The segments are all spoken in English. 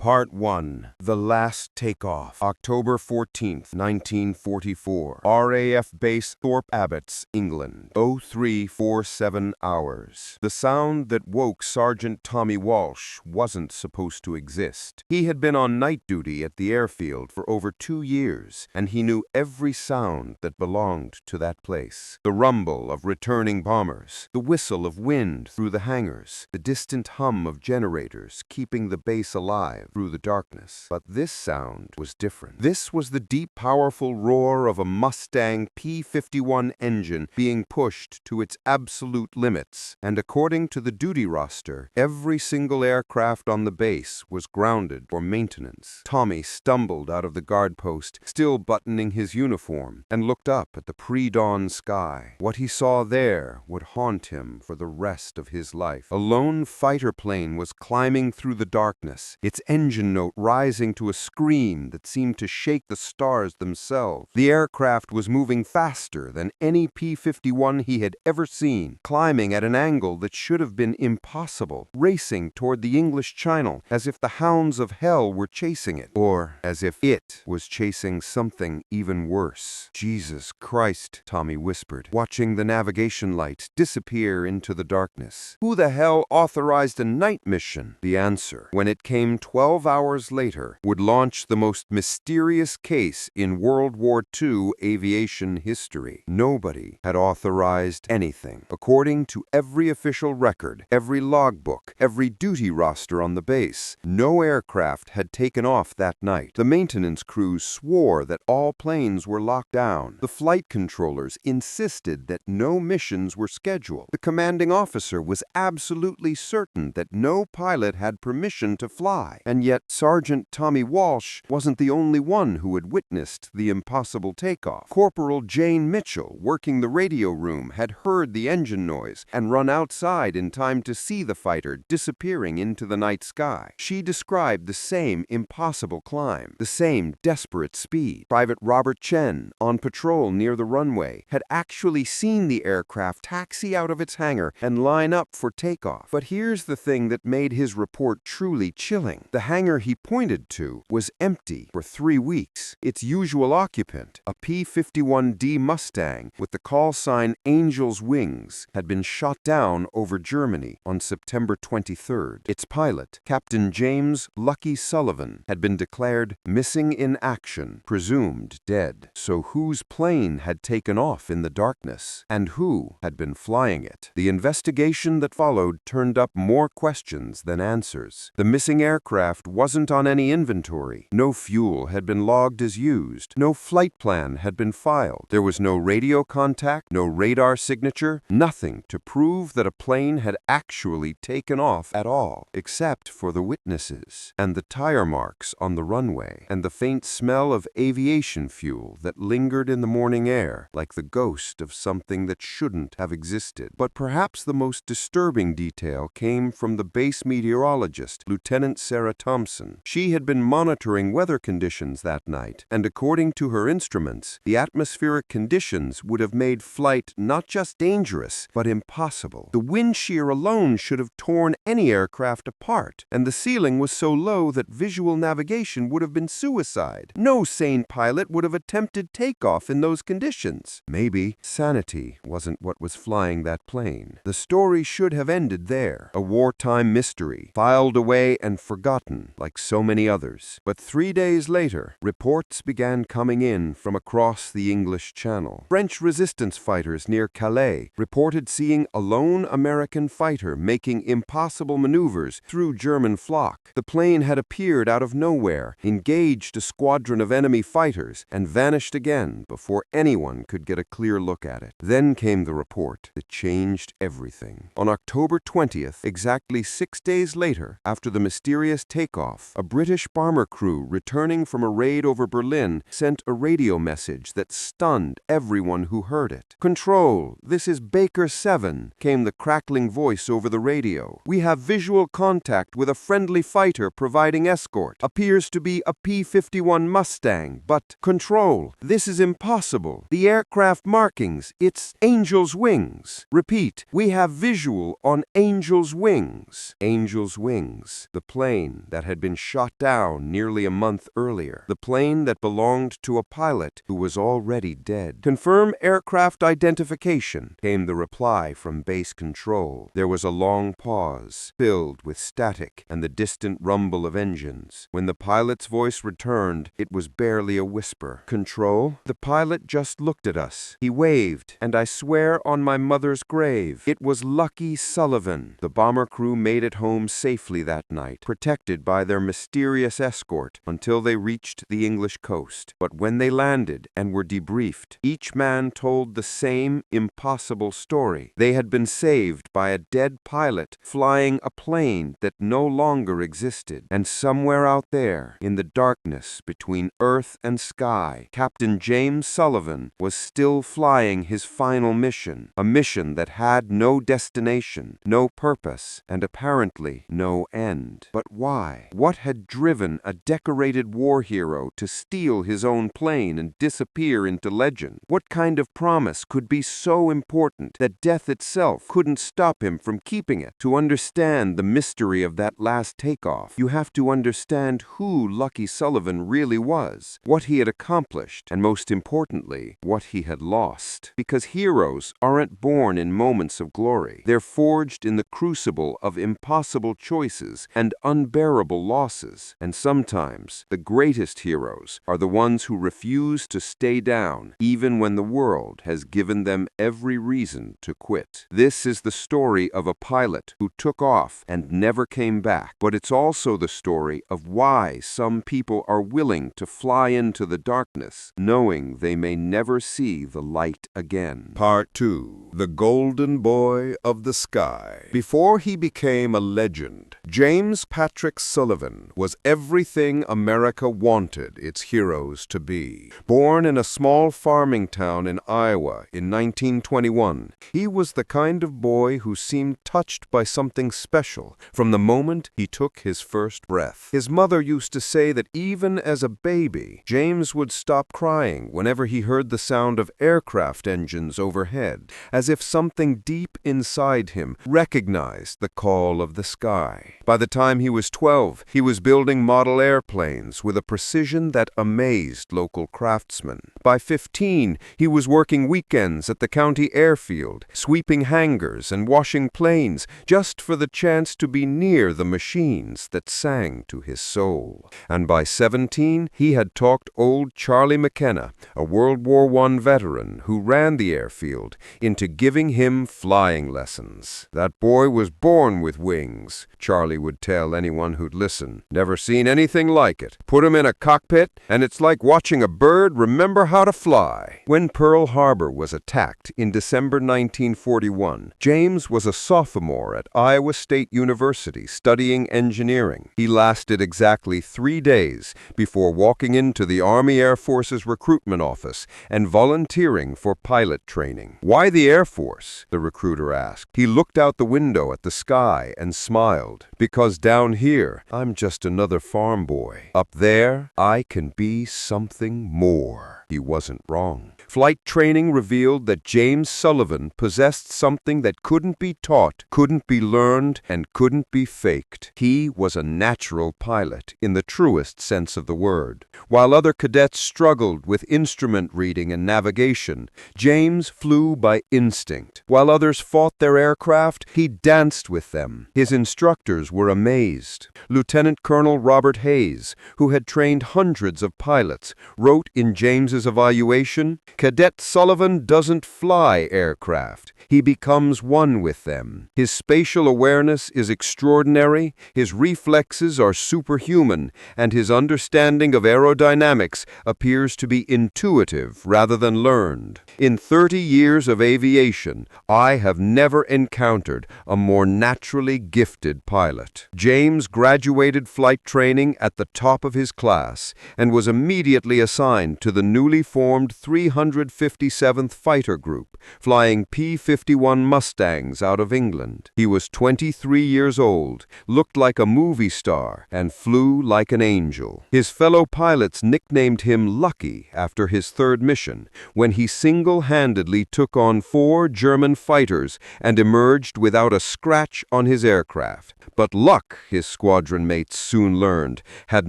Part 1. The Last Takeoff. October 14th, 1944. RAF Base Thorpe Abbotts, England. 0347 hours. The sound that woke Sergeant Tommy Walsh wasn't supposed to exist. He had been on night duty at the airfield for over 2 years, and he knew every sound that belonged to that place. The rumble of returning bombers, the whistle of wind through the hangars, the distant hum of generators keeping the base alive through the darkness. But this sound was different. This was the deep, powerful roar of a Mustang P-51 engine being pushed to its absolute limits. And according to the duty roster, every single aircraft on the base was grounded for maintenance. Tommy stumbled out of the guard post, still buttoning his uniform, and looked up at the pre-dawn sky. What he saw there would haunt him for the rest of his life. A lone fighter plane was climbing through the darkness, its engine note rising to a scream that seemed to shake the stars themselves. The aircraft was moving faster than any P-51 he had ever seen, climbing at an angle that should have been impossible, racing toward the English Channel as if the hounds of hell were chasing it, or as if it was chasing something even worse. "Jesus Christ," Tommy whispered, watching the navigation light disappear into the darkness. Who the hell authorized a night mission? The answer, when it came 12 hours later, would launch the most mysterious case in World War II aviation history. Nobody had authorized anything. According to every official record, every logbook, every duty roster on the base, no aircraft had taken off that night. The maintenance crews swore that all planes were locked down. The flight controllers insisted that no missions were scheduled. The commanding officer was absolutely certain that no pilot had permission to fly. And yet Sergeant Tommy Walsh wasn't the only one who had witnessed the impossible takeoff. Corporal Jane Mitchell, working the radio room, had heard the engine noise and run outside in time to see the fighter disappearing into the night sky. She described the same impossible climb, the same desperate speed. Private Robert Chen, on patrol near the runway, had actually seen the aircraft taxi out of its hangar and line up for takeoff. But here's the thing that made his report truly chilling. The hangar he pointed to was empty for 3 weeks. Its usual occupant, a P-51D Mustang with the call sign Angel's Wings, had been shot down over Germany on September 23rd. Its pilot, Captain James Lucky Sullivan, had been declared missing in action, presumed dead. So whose plane had taken off in the darkness, and who had been flying it? The investigation that followed turned up more questions than answers. The missing aircraft wasn't on any inventory. No fuel had been logged as used. No flight plan had been filed. There was no radio contact, no radar signature, nothing to prove that a plane had actually taken off at all, except for the witnesses, and the tire marks on the runway, and the faint smell of aviation fuel that lingered in the morning air, like the ghost of something that shouldn't have existed. But perhaps the most disturbing detail came from the base meteorologist, Lieutenant Sarah Thompson. She had been monitoring weather conditions that night, and according to her instruments, the atmospheric conditions would have made flight not just dangerous, but impossible. The wind shear alone should have torn any aircraft apart, and the ceiling was so low that visual navigation would have been suicide. No sane pilot would have attempted takeoff in those conditions. Maybe sanity wasn't what was flying that plane. The story should have ended there, a wartime mystery, filed away and forgotten like so many others. But 3 days later, reports began coming in from across the English Channel. French resistance fighters near Calais reported seeing a lone American fighter making impossible maneuvers through German flak. The plane had appeared out of nowhere, engaged a squadron of enemy fighters, and vanished again before anyone could get a clear look at it. Then came the report that changed everything. On October 20th, exactly 6 days later, after the mysterious takeoff, a British bomber crew returning from a raid over Berlin sent a radio message that stunned everyone who heard it. "Control, this is Baker 7, came the crackling voice over the radio. "We have visual contact with a friendly fighter providing escort. Appears to be a P-51 Mustang, but control, this is impossible. The aircraft markings, it's Angel's Wings. Repeat, we have visual on Angel's Wings." Angel's Wings, the plane that had been shot down nearly a month earlier. The plane that belonged to a pilot who was already dead. "Confirm aircraft identification," came the reply from base control. There was a long pause, filled with static and the distant rumble of engines. When the pilot's voice returned, it was barely a whisper. "Control, the pilot just looked at us. He waved, and I swear on my mother's grave, it was Lucky Sullivan." The bomber crew made it home safely that night, protected by their mysterious escort until they reached the English coast. But when they landed and were debriefed, each man told the same impossible story. They had been saved by a dead pilot flying a plane that no longer existed. And somewhere out there, in the darkness between earth and sky, Captain James Sullivan was still flying his final mission, a mission that had no destination, no purpose, and apparently no end. But why? What had driven a decorated war hero to steal his own plane and disappear into legend? What kind of promise could be so important that death itself couldn't stop him from keeping it? To understand the mystery of that last takeoff, you have to understand who Lucky Sullivan really was, what he had accomplished, and most importantly, what he had lost. Because heroes aren't born in moments of glory. They're forged in the crucible of impossible choices and unbearable losses. And sometimes, the greatest heroes are the ones who refuse to stay down, even when the world has given them every reason to quit. This is the story of a pilot who took off and never came back. But it's also the story of why some people are willing to fly into the darkness, knowing they may never see the light again. Part 2. The Golden Boy of the Sky. Before he became a legend, James Patrick Sullivan was everything America wanted its heroes to be. Born in a small farming town in Iowa in 1921, he was the kind of boy who seemed touched by something special from the moment he took his first breath. His mother used to say that even as a baby, James would stop crying whenever he heard the sound of aircraft engines overhead, as if something deep inside him recognized the call of the sky. By the time he was 12, he was building model airplanes with a precision that amazed local craftsmen. By 15, he was working weekends at the county airfield, sweeping hangars and washing planes just for the chance to be near the machines that sang to his soul. And by 17, he had talked old Charlie McKenna, a World War I veteran who ran the airfield, into giving him flying lessons. "That boy was born with wings," Charlie would tell anyone who'd listen. "Never seen anything like it. Put him in a cockpit, and it's like watching a bird remember how to fly." When Pearl Harbor was attacked in December 1941, James was a sophomore at Iowa State University studying engineering. He lasted exactly 3 days before walking into the Army Air Force's recruitment office and volunteering for pilot training. "Why the Air Force?" the recruiter asked. He looked out the window at the sky and smiled. "Because down here, I'm just another farm boy. Up there, I can be something more." He wasn't wrong. Flight training revealed that James Sullivan possessed something that couldn't be taught, couldn't be learned, and couldn't be faked. He was a natural pilot in the truest sense of the word. While other cadets struggled with instrument reading and navigation, James flew by instinct. While others fought their aircraft, he danced with them. His instructors were amazed. Lieutenant Colonel Robert Hayes, who had trained hundreds of pilots, wrote in James's evaluation, Cadet Sullivan doesn't fly aircraft. He becomes one with them. His spatial awareness is extraordinary, his reflexes are superhuman, and his understanding of aerodynamics appears to be intuitive rather than learned. In 30 years of aviation, I have never encountered a more naturally gifted pilot. James graduated flight training at the top of his class and was immediately assigned to the newly formed 357th Fighter Group, flying P-51 Mustangs out of England. He was 23 years old, looked like a movie star, and flew like an angel. His fellow pilots nicknamed him Lucky after his third mission, when he single-handedly took on 4 German fighters and emerged without a scratch on his aircraft. But luck, his squadron mates soon learned, had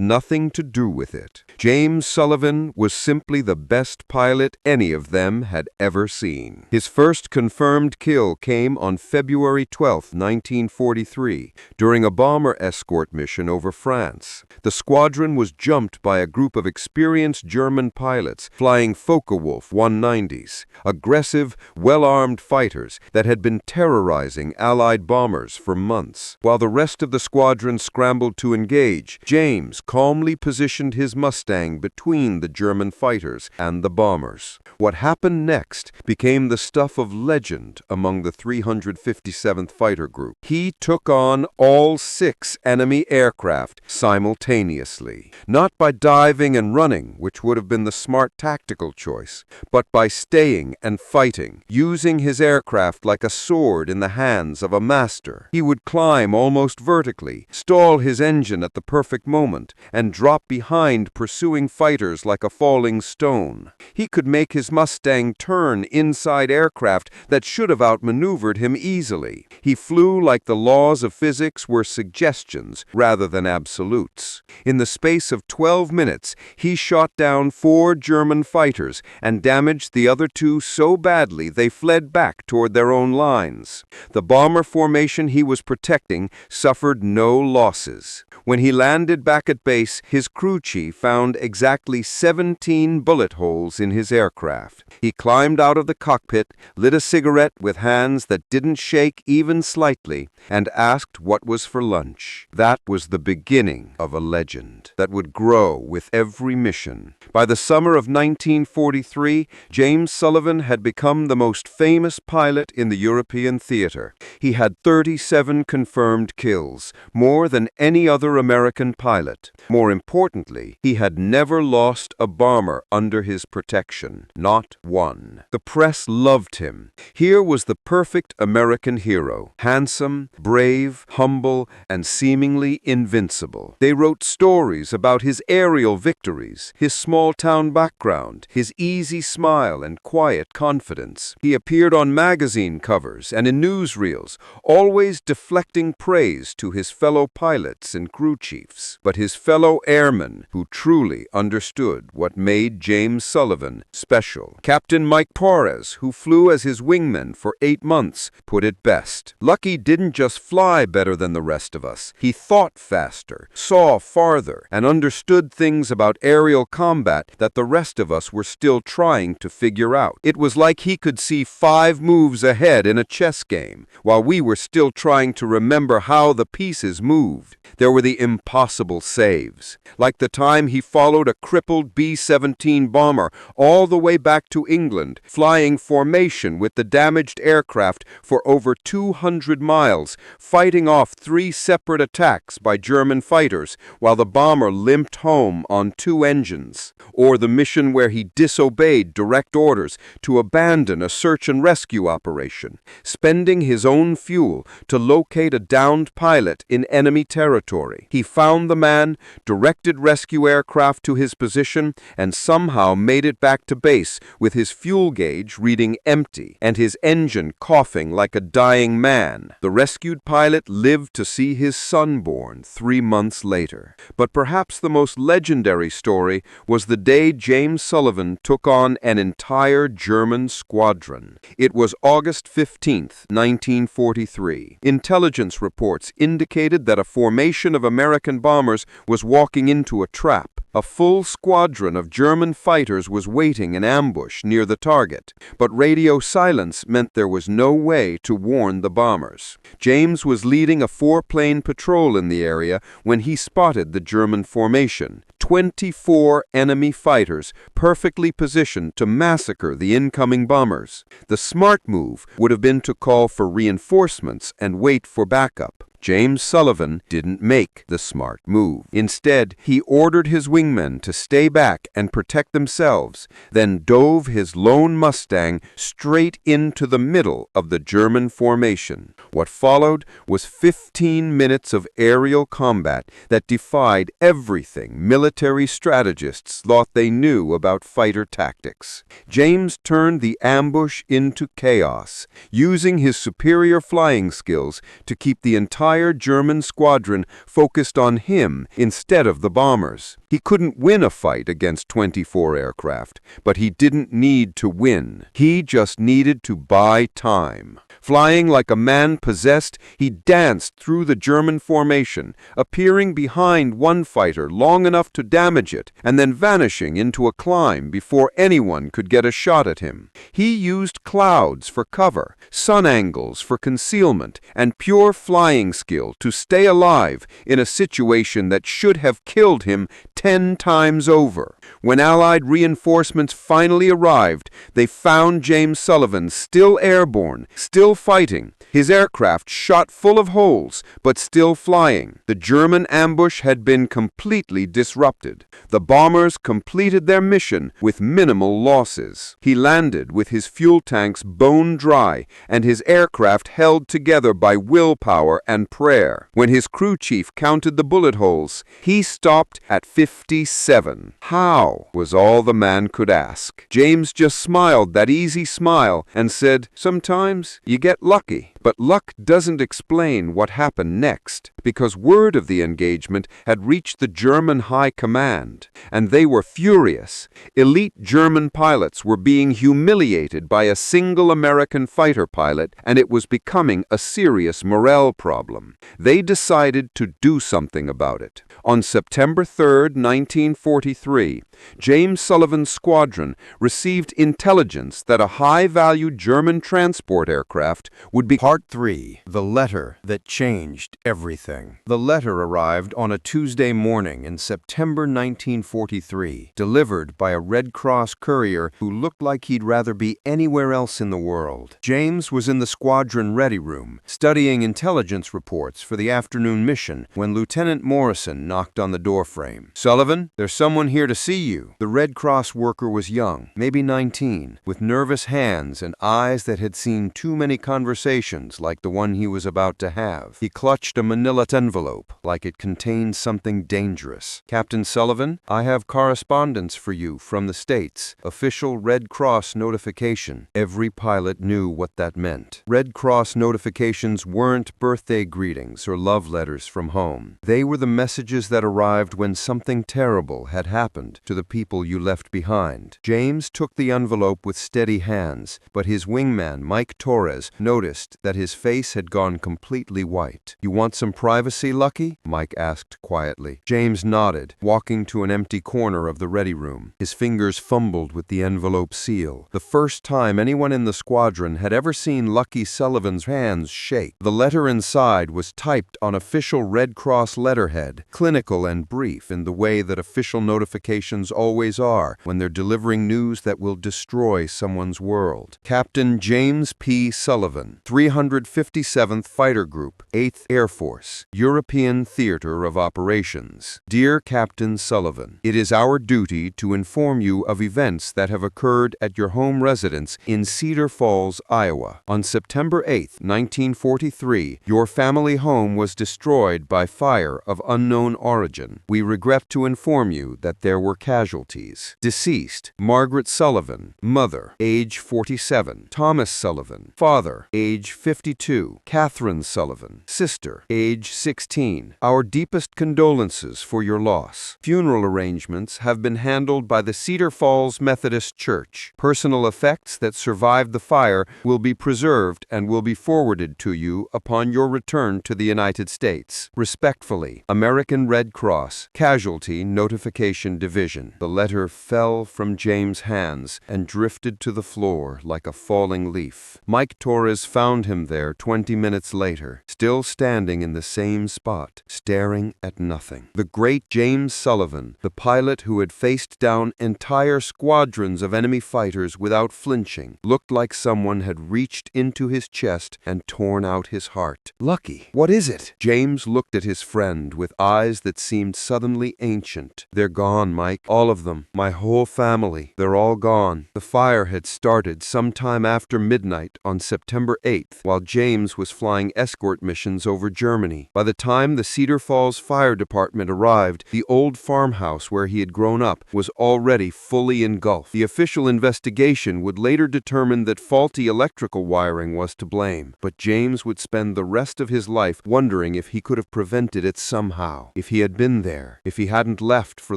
nothing to do with it. James Sullivan was simply the best pilot any of them had ever seen. His first confirmed kill came on February 12, 1943, during a bomber escort mission over France. The squadron was jumped by a group of experienced German pilots flying Focke-Wulf 190s, aggressive, well-armed fighters that had been terrorizing Allied bombers for months. While the rest of the squadron scrambled to engage, James calmly positioned his Mustang between the German fighters and the bombers. What happened next became the stuff of legend among the 357th Fighter Group. He took on all 6 enemy aircraft simultaneously, not by diving and running, which would have been the smart tactical choice, but by staying and fighting, using his aircraft like a sword in the hands of a master. He would climb almost vertically, stall his engine at the perfect moment, and drop behind pursuing fighters like a falling stone. He could make his Mustang turn inside aircraft that should have outmaneuvered him easily. He flew like the laws of physics were suggestions rather than absolutes. In the space of 12 minutes, he shot down 4 German fighters and damaged the other 2 so badly they fled back toward their own lines. The bomber formation he was protecting suffered no losses. When he landed back at base, his crew chief found exactly 17 bullet holes in his aircraft. He climbed out of the cockpit, lit a cigarette with hands that didn't shake even slightly, and asked what was for lunch. That was the beginning of a legend that would grow with every mission. By the summer of 1943, James Sullivan had become the most famous pilot in the European theater. He had 37 confirmed kills, more than any other American pilot. More importantly, he had never lost a bomber under his protection, not one. The press loved him. Here was the perfect American hero, handsome, brave, humble, and seemingly invincible. They wrote stories about his aerial victories, his small-town background, his easy smile and quiet confidence. He appeared on magazine covers and in newsreels, always deflecting praise to his fellow pilots and crew chiefs. But his fellow airmen, who truly understood what made James Sullivan special. Captain Mike Torres, who flew as his wingman for 8 months, put it best. Lucky didn't just fly better than the rest of us. He thought faster, saw farther, and understood things about aerial combat that the rest of us were still trying to figure out. It was like he could see 5 moves ahead in a chess game, while we were still trying to remember how the pieces moved. There were the impossible saves, like the time he followed a crippled B-17 bomber all the way back to England, flying formation with the damaged aircraft for over 200 miles, fighting off 3 separate attacks by German fighters while the bomber limped home on 2 engines. Or the mission where he disobeyed direct orders to abandon a search and rescue operation, spending his own fuel to locate a downed pilot in enemy territory. He found the man, directed rescue aircraft to his position, and somehow made it back to base with his fuel gauge reading empty and his engine coughing like a dying man. The rescued pilot lived to see his son born 3 months later. But perhaps the most legendary story was the day James Sullivan took on an entire German squadron. It was August 15, 1943. Intelligence reports indicated that a formation of American bombers was walking into a trap. A full squadron of German fighters was waiting in ambush near the target, but radio silence meant there was no way to warn the bombers. James was leading a 4-plane patrol in the area when he spotted the German formation. 24 enemy fighters perfectly positioned to massacre the incoming bombers. The smart move would have been to call for reinforcements and wait for backup. James Sullivan didn't make the smart move. Instead, he ordered his wingmen to stay back and protect themselves, then dove his lone Mustang straight into the middle of the German formation. What followed was 15 minutes of aerial combat that defied everything military strategists thought they knew about fighter tactics. James turned the ambush into chaos, using his superior flying skills to keep the entire German squadron focused on him instead of the bombers. He couldn't win a fight against 24 aircraft, but he didn't need to win. He just needed to buy time. Flying like a man possessed, he danced through the German formation, appearing behind one fighter long enough to damage it, and then vanishing into a climb before anyone could get a shot at him. He used clouds for cover, sun angles for concealment, and pure flying skill to stay alive in a situation that should have killed him 10 times over. When Allied reinforcements finally arrived, they found James Sullivan still airborne, still fighting, his aircraft shot full of holes, but still flying. The German ambush had been completely disrupted. The bombers completed their mission with minimal losses. He landed with his fuel tanks bone dry and his aircraft held together by willpower and prayer. When his crew chief counted the bullet holes, he stopped at 57. How? Was all the man could ask. James just smiled that easy smile and said, "Sometimes you get lucky." But luck doesn't explain what happened next, because word of the engagement had reached the German high command, and they were furious. Elite German pilots were being humiliated by a single American fighter pilot, and it was becoming a serious morale problem. They decided to do something about it. On September 3, 1943, James Sullivan's squadron received intelligence that a high-value German transport aircraft would be Part 3. The Letter That Changed Everything. The letter arrived on a Tuesday morning in September 1943, delivered by a Red Cross courier who looked like he'd rather be anywhere else in the world. James was in the squadron ready room, studying intelligence reports for the afternoon mission, when Lieutenant Morrison knocked on the doorframe. "Sullivan, there's someone here to see you." The Red Cross worker was young, maybe 19, with nervous hands and eyes that had seen too many conversations like the one he was about to have. He clutched a manila envelope like it contained something dangerous. "Captain Sullivan, I have correspondence for you from the States. Official Red Cross notification." Every pilot knew what that meant. Red Cross notifications weren't birthday greetings or love letters from home. They were the messages that arrived when something terrible had happened to the people you left behind. James took the envelope with steady hands, but his wingman, Mike Torres, noticed that his face had gone completely white. "You want some privacy, Lucky?" Mike asked quietly. James nodded, walking to an empty corner of the ready room. His fingers fumbled with the envelope seal. The first time anyone in the squadron had ever seen Lucky Sullivan's hands shake. The letter inside was typed on official Red Cross letterhead, clinical and brief in the way that official notifications always are when they're delivering news that will destroy someone's world. Captain James P. Sullivan, 357th Fighter Group, 8th Air Force, European Theater of Operations. Dear Captain Sullivan, it is our duty to inform you of events that have occurred at your home residence in Cedar Falls, Iowa. On September 8, 1943, your family home was destroyed by fire of unknown origin. We regret to inform you that there were casualties. Deceased, Margaret Sullivan, mother, age 47. Thomas Sullivan, father, age 50. 52, Catherine Sullivan, sister, age 16. Our deepest condolences for your loss. Funeral arrangements have been handled by the Cedar Falls Methodist Church. Personal effects that survived the fire will be preserved and will be forwarded to you upon your return to the United States. Respectfully, American Red Cross, Casualty Notification Division. The letter fell from James' hands and drifted to the floor like a falling leaf. Mike Torres found him there 20 minutes later, still standing in the same spot, staring at nothing. The great James Sullivan, the pilot who had faced down entire squadrons of enemy fighters without flinching, looked like someone had reached into his chest and torn out his heart. Lucky, what is it? James looked at his friend with eyes that seemed suddenly ancient. They're gone, Mike. All of them. My whole family. They're all gone. The fire had started sometime after midnight on September 8th, while James was flying escort missions over Germany. By the time the Cedar Falls Fire Department arrived, the old farmhouse where he had grown up was already fully engulfed. The official investigation would later determine that faulty electrical wiring was to blame, but James would spend the rest of his life wondering if he could have prevented it somehow, if he had been there, if he hadn't left for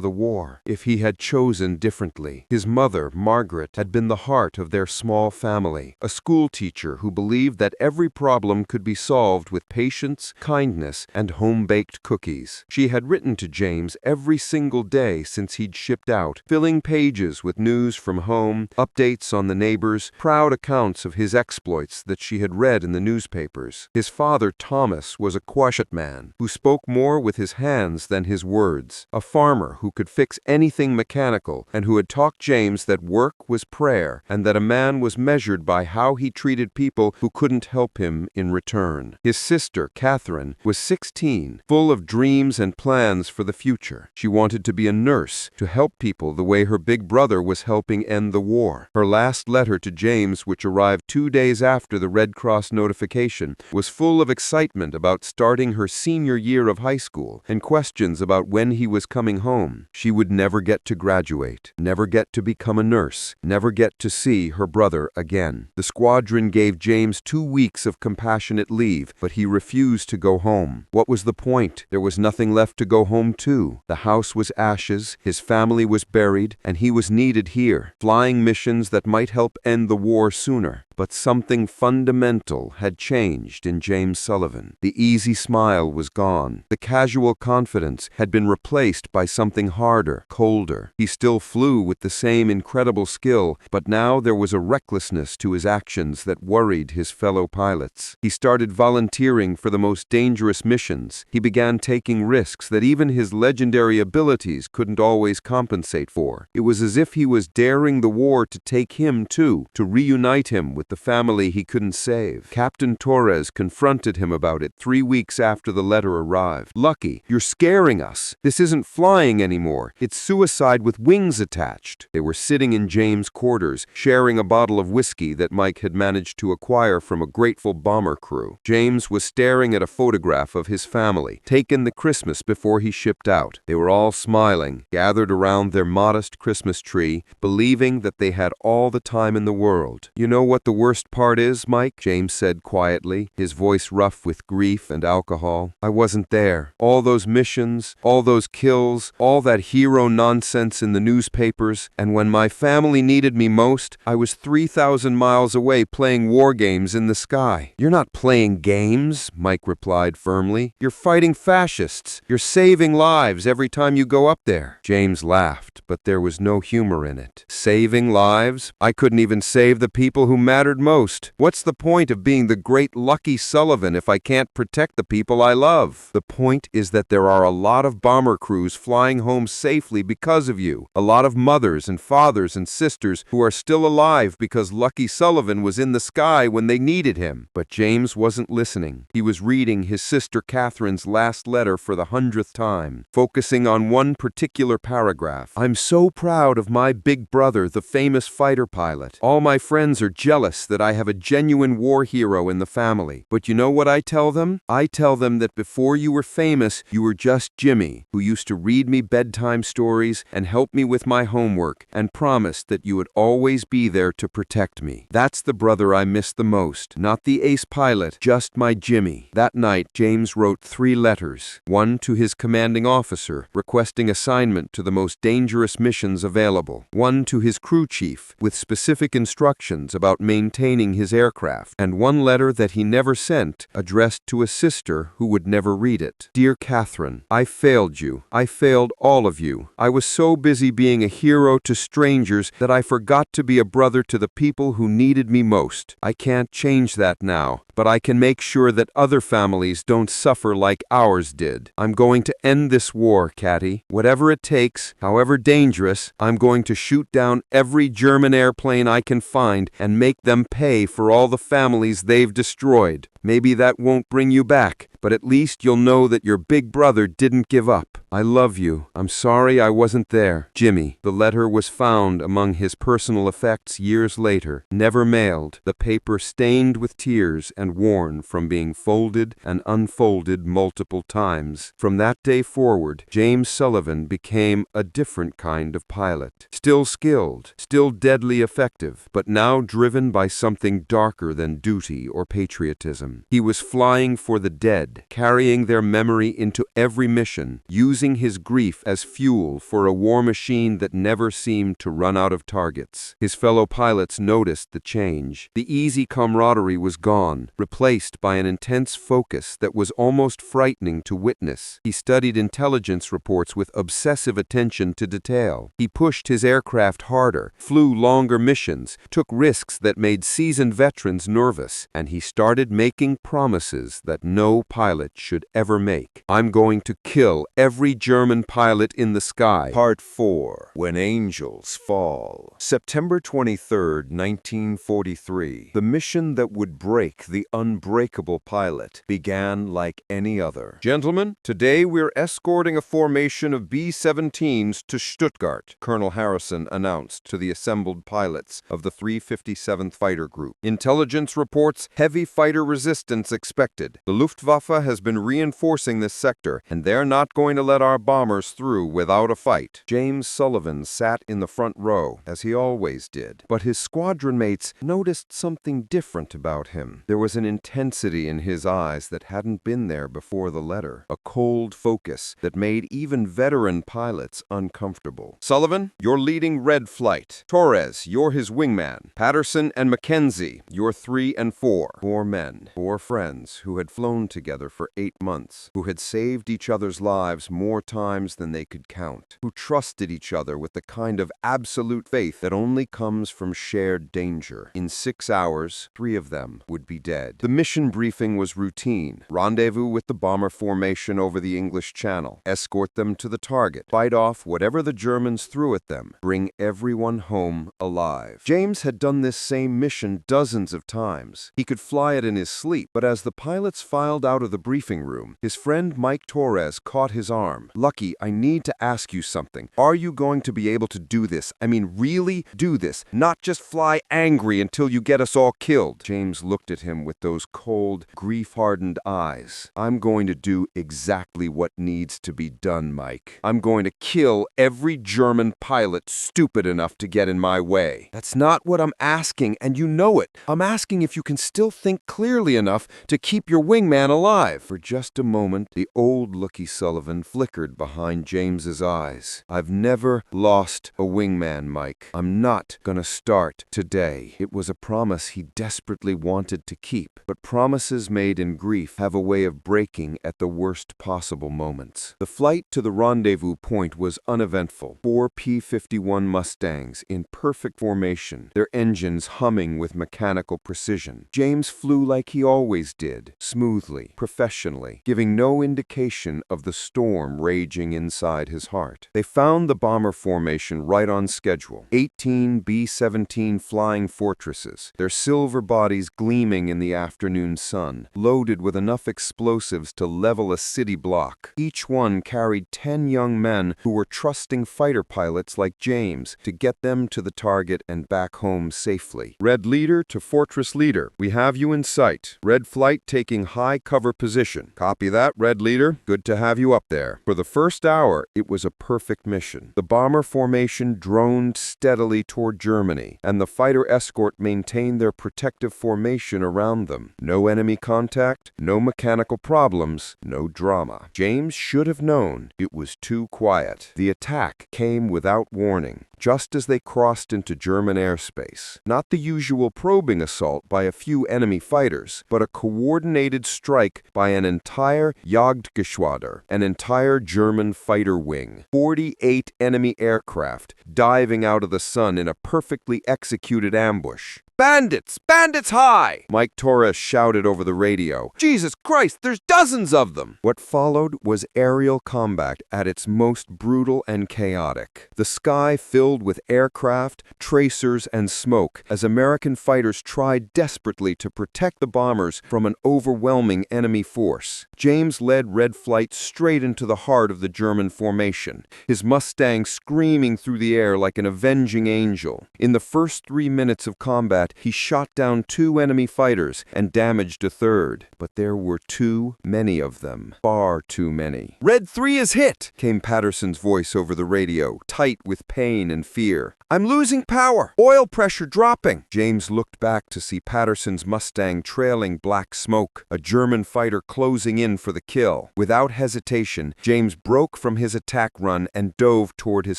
the war, if he had chosen differently. His mother, Margaret, had been the heart of their small family, a school teacher who believed that every problem could be solved with patience, kindness, and home-baked cookies. She had written to James every single day since he'd shipped out, filling pages with news from home, updates on the neighbors, proud accounts of his exploits that she had read in the newspapers. His father, Thomas, was a quiet man who spoke more with his hands than his words, a farmer who could fix anything mechanical and who had taught James that work was prayer and that a man was measured by how he treated people who couldn't help him in return. His sister, Catherine, was 16, full of dreams and plans for the future. She wanted to be a nurse, to help people the way her big brother was helping end the war. Her last letter to James, which arrived 2 days after the Red Cross notification, was full of excitement about starting her senior year of high school and questions about when he was coming home. She would never get to graduate, never get to become a nurse, never get to see her brother again. The squadron gave James 2 weeks of compassionate leave, but he refused to go home. What was the point? There was nothing left to go home to. The house was ashes, his family was buried, and he was needed here, flying missions that might help end the war sooner. But something fundamental had changed in James Sullivan. The easy smile was gone. The casual confidence had been replaced by something harder, colder. He still flew with the same incredible skill, but now there was a recklessness to his actions that worried his fellow pilots. He started volunteering for the most dangerous missions. He began taking risks that even his legendary abilities couldn't always compensate for. It was as if he was daring the war to take him too, to reunite him with the family he couldn't save. Captain Torres confronted him about it 3 weeks after the letter arrived. "Lucky, you're scaring us. This isn't flying anymore. It's suicide with wings attached." They were sitting in James' quarters, sharing a bottle of whiskey that Mike had managed to acquire from a grateful bomber crew. James was staring at a photograph of his family, taken the Christmas before he shipped out. They were all smiling, gathered around their modest Christmas tree, believing that they had all the time in the world. "You know what the worst part is, Mike?" James said quietly, his voice rough with grief and alcohol. "I wasn't there. All those missions, all those kills, all that hero nonsense in the newspapers, and when my family needed me most, I was 3,000 miles away playing war games in the sky." "You're not playing games," Mike replied firmly. "You're fighting fascists. You're saving lives every time you go up there." James laughed, but there was no humor in it. "Saving lives? I couldn't even save the people who mattered most. What's the point of being the great Lucky Sullivan if I can't protect the people I love? The point is that there are a lot of bomber crews flying home safely because of you. A lot of mothers and fathers and sisters who are still alive because Lucky Sullivan was in the sky when they needed him." But James wasn't listening. He was reading his sister Catherine's last letter for the 100th time, focusing on one particular paragraph. "I'm so proud of my big brother, the famous fighter pilot. All my friends are jealous guess that I have a genuine war hero in the family. But you know what I tell them? I tell them that before you were famous, you were just Jimmy, who used to read me bedtime stories and help me with my homework and promised that you would always be there to protect me. That's the brother I miss the most. Not the ace pilot, just my Jimmy. That night, James wrote 3 letters. One to his commanding officer, requesting assignment to the most dangerous missions available. One to his crew chief, with specific instructions about maintaining his aircraft. And one letter that he never sent, addressed to a sister who would never read it. Dear Catherine, I failed you. I failed all of you. I was so busy being a hero to strangers that I forgot to be a brother to the people who needed me most. I can't change that now, but I can make sure that other families don't suffer like ours did. I'm going to end this war, Catty. Whatever it takes, however dangerous, I'm going to shoot down every German airplane I can find and make them pay for all the families they've destroyed. Maybe that won't bring you back, but at least you'll know that your big brother didn't give up. I love you. I'm sorry I wasn't there. Jimmy. The letter was found among his personal effects years later, never mailed, the paper stained with tears and worn from being folded and unfolded multiple times. From that day forward, James Sullivan became a different kind of pilot. Still skilled, still deadly effective, but now driven by something darker than duty or patriotism. He was flying for the dead, carrying their memory into every mission, using his grief as fuel for a war machine that never seemed to run out of targets. His fellow pilots noticed the change. The easy camaraderie was gone, replaced by an intense focus that was almost frightening to witness. He studied intelligence reports with obsessive attention to detail. He pushed his aircraft harder, flew longer missions, took risks that made seasoned veterans nervous, and he started making promises that no pilot should ever make. I'm going to kill every German pilot in the sky. Part 4. When Angels Fall. September 23, 1943. The mission that would break the unbreakable pilot began like any other. Gentlemen, today we're escorting a formation of B-17s to Stuttgart, Colonel Harrison announced to the assembled pilots of the 357th Fighter Group. Intelligence reports heavy fighter resistance expected. The Luftwaffe has been reinforcing this sector, and they're not going to let our bombers through without a fight. James Sullivan sat in the front row, as he always did, but his squadron mates noticed something different about him. There was an intensity in his eyes that hadn't been there before the letter, a cold focus that made even veteran pilots uncomfortable. Sullivan, you're leading Red Flight. Torres, you're his wingman. Patterson and Mackenzie, you're 3 and 4. 4 men, 4 friends who had flown together for 8 months, who had saved each other's lives more times than they could count, who trusted each other with the kind of absolute faith that only comes from shared danger. In 6 hours, 3 of them would be dead. The mission briefing was routine. Rendezvous with the bomber formation over the English Channel. Escort them to the target. Fight off whatever the Germans threw at them. Bring everyone home alive. James had done this same mission dozens of times. He could fly it in his sleep, but as the pilots filed out of the briefing room, his friend Mike Torres caught his arm. Lucky, I need to ask you something. Are you going to be able to do this? I mean, really do this, not just fly angry until you get us all killed. James looked at him with those cold, grief-hardened eyes. I'm going to do exactly what needs to be done, Mike. I'm going to kill every German pilot stupid enough to get in my way. That's not what I'm asking, and you know it. I'm asking if you can still think clearly enough to keep your wingman alive. For just a moment, the old looky Sullivan flickered behind James's eyes. I've never lost a wingman, Mike. I'm not gonna start today. It was a promise he desperately wanted to keep, but promises made in grief have a way of breaking at the worst possible moments. The flight to the rendezvous point was uneventful. 4 P-51 Mustangs in perfect formation, their engines humming with mechanical precision. James flew like he always did, smoothly, professionally, giving no indication of the storm raging inside his heart. They found the bomber formation right on schedule. 18 B-17 Flying Fortresses, their silver bodies gleaming in the afternoon sun, loaded with enough explosives to level a city block. Each one carried 10 young men who were trusting fighter pilots like James to get them to the target and back home safely. Red leader to fortress leader, we have you in sight. Red flight taking high cover position. Copy that, Red leader. Good to have you up there. For the first hour, it was a perfect mission. The bomber formation droned steadily toward Germany, and the fighter escort maintained their protective formation around them. No enemy contact, no mechanical problems, no drama. James should have known it was too quiet. The attack came without warning, just as they crossed into German airspace. Not the usual probing assault by a few enemy fighters, but a coordinated strike by an entire Jagdgeschwader, an entire German fighter wing. 48 enemy aircraft diving out of the sun in a perfectly executed ambush. "Bandits! Bandits high!" Mike Torres shouted over the radio. "Jesus Christ, there's dozens of them!" What followed was aerial combat at its most brutal and chaotic. The sky filled with aircraft, tracers, and smoke as American fighters tried desperately to protect the bombers from an overwhelming enemy force. James led Red Flight straight into the heart of the German formation, his Mustang screaming through the air like an avenging angel. In the first 3 minutes of combat, he shot down 2 enemy fighters and damaged a third. But there were too many of them. Far too many. "Red 3 is hit," came Patterson's voice over the radio, tight with pain and fear. "I'm losing power. Oil pressure dropping." James looked back to see Patterson's Mustang trailing black smoke, a German fighter closing in for the kill. Without hesitation, James broke from his attack run and dove toward his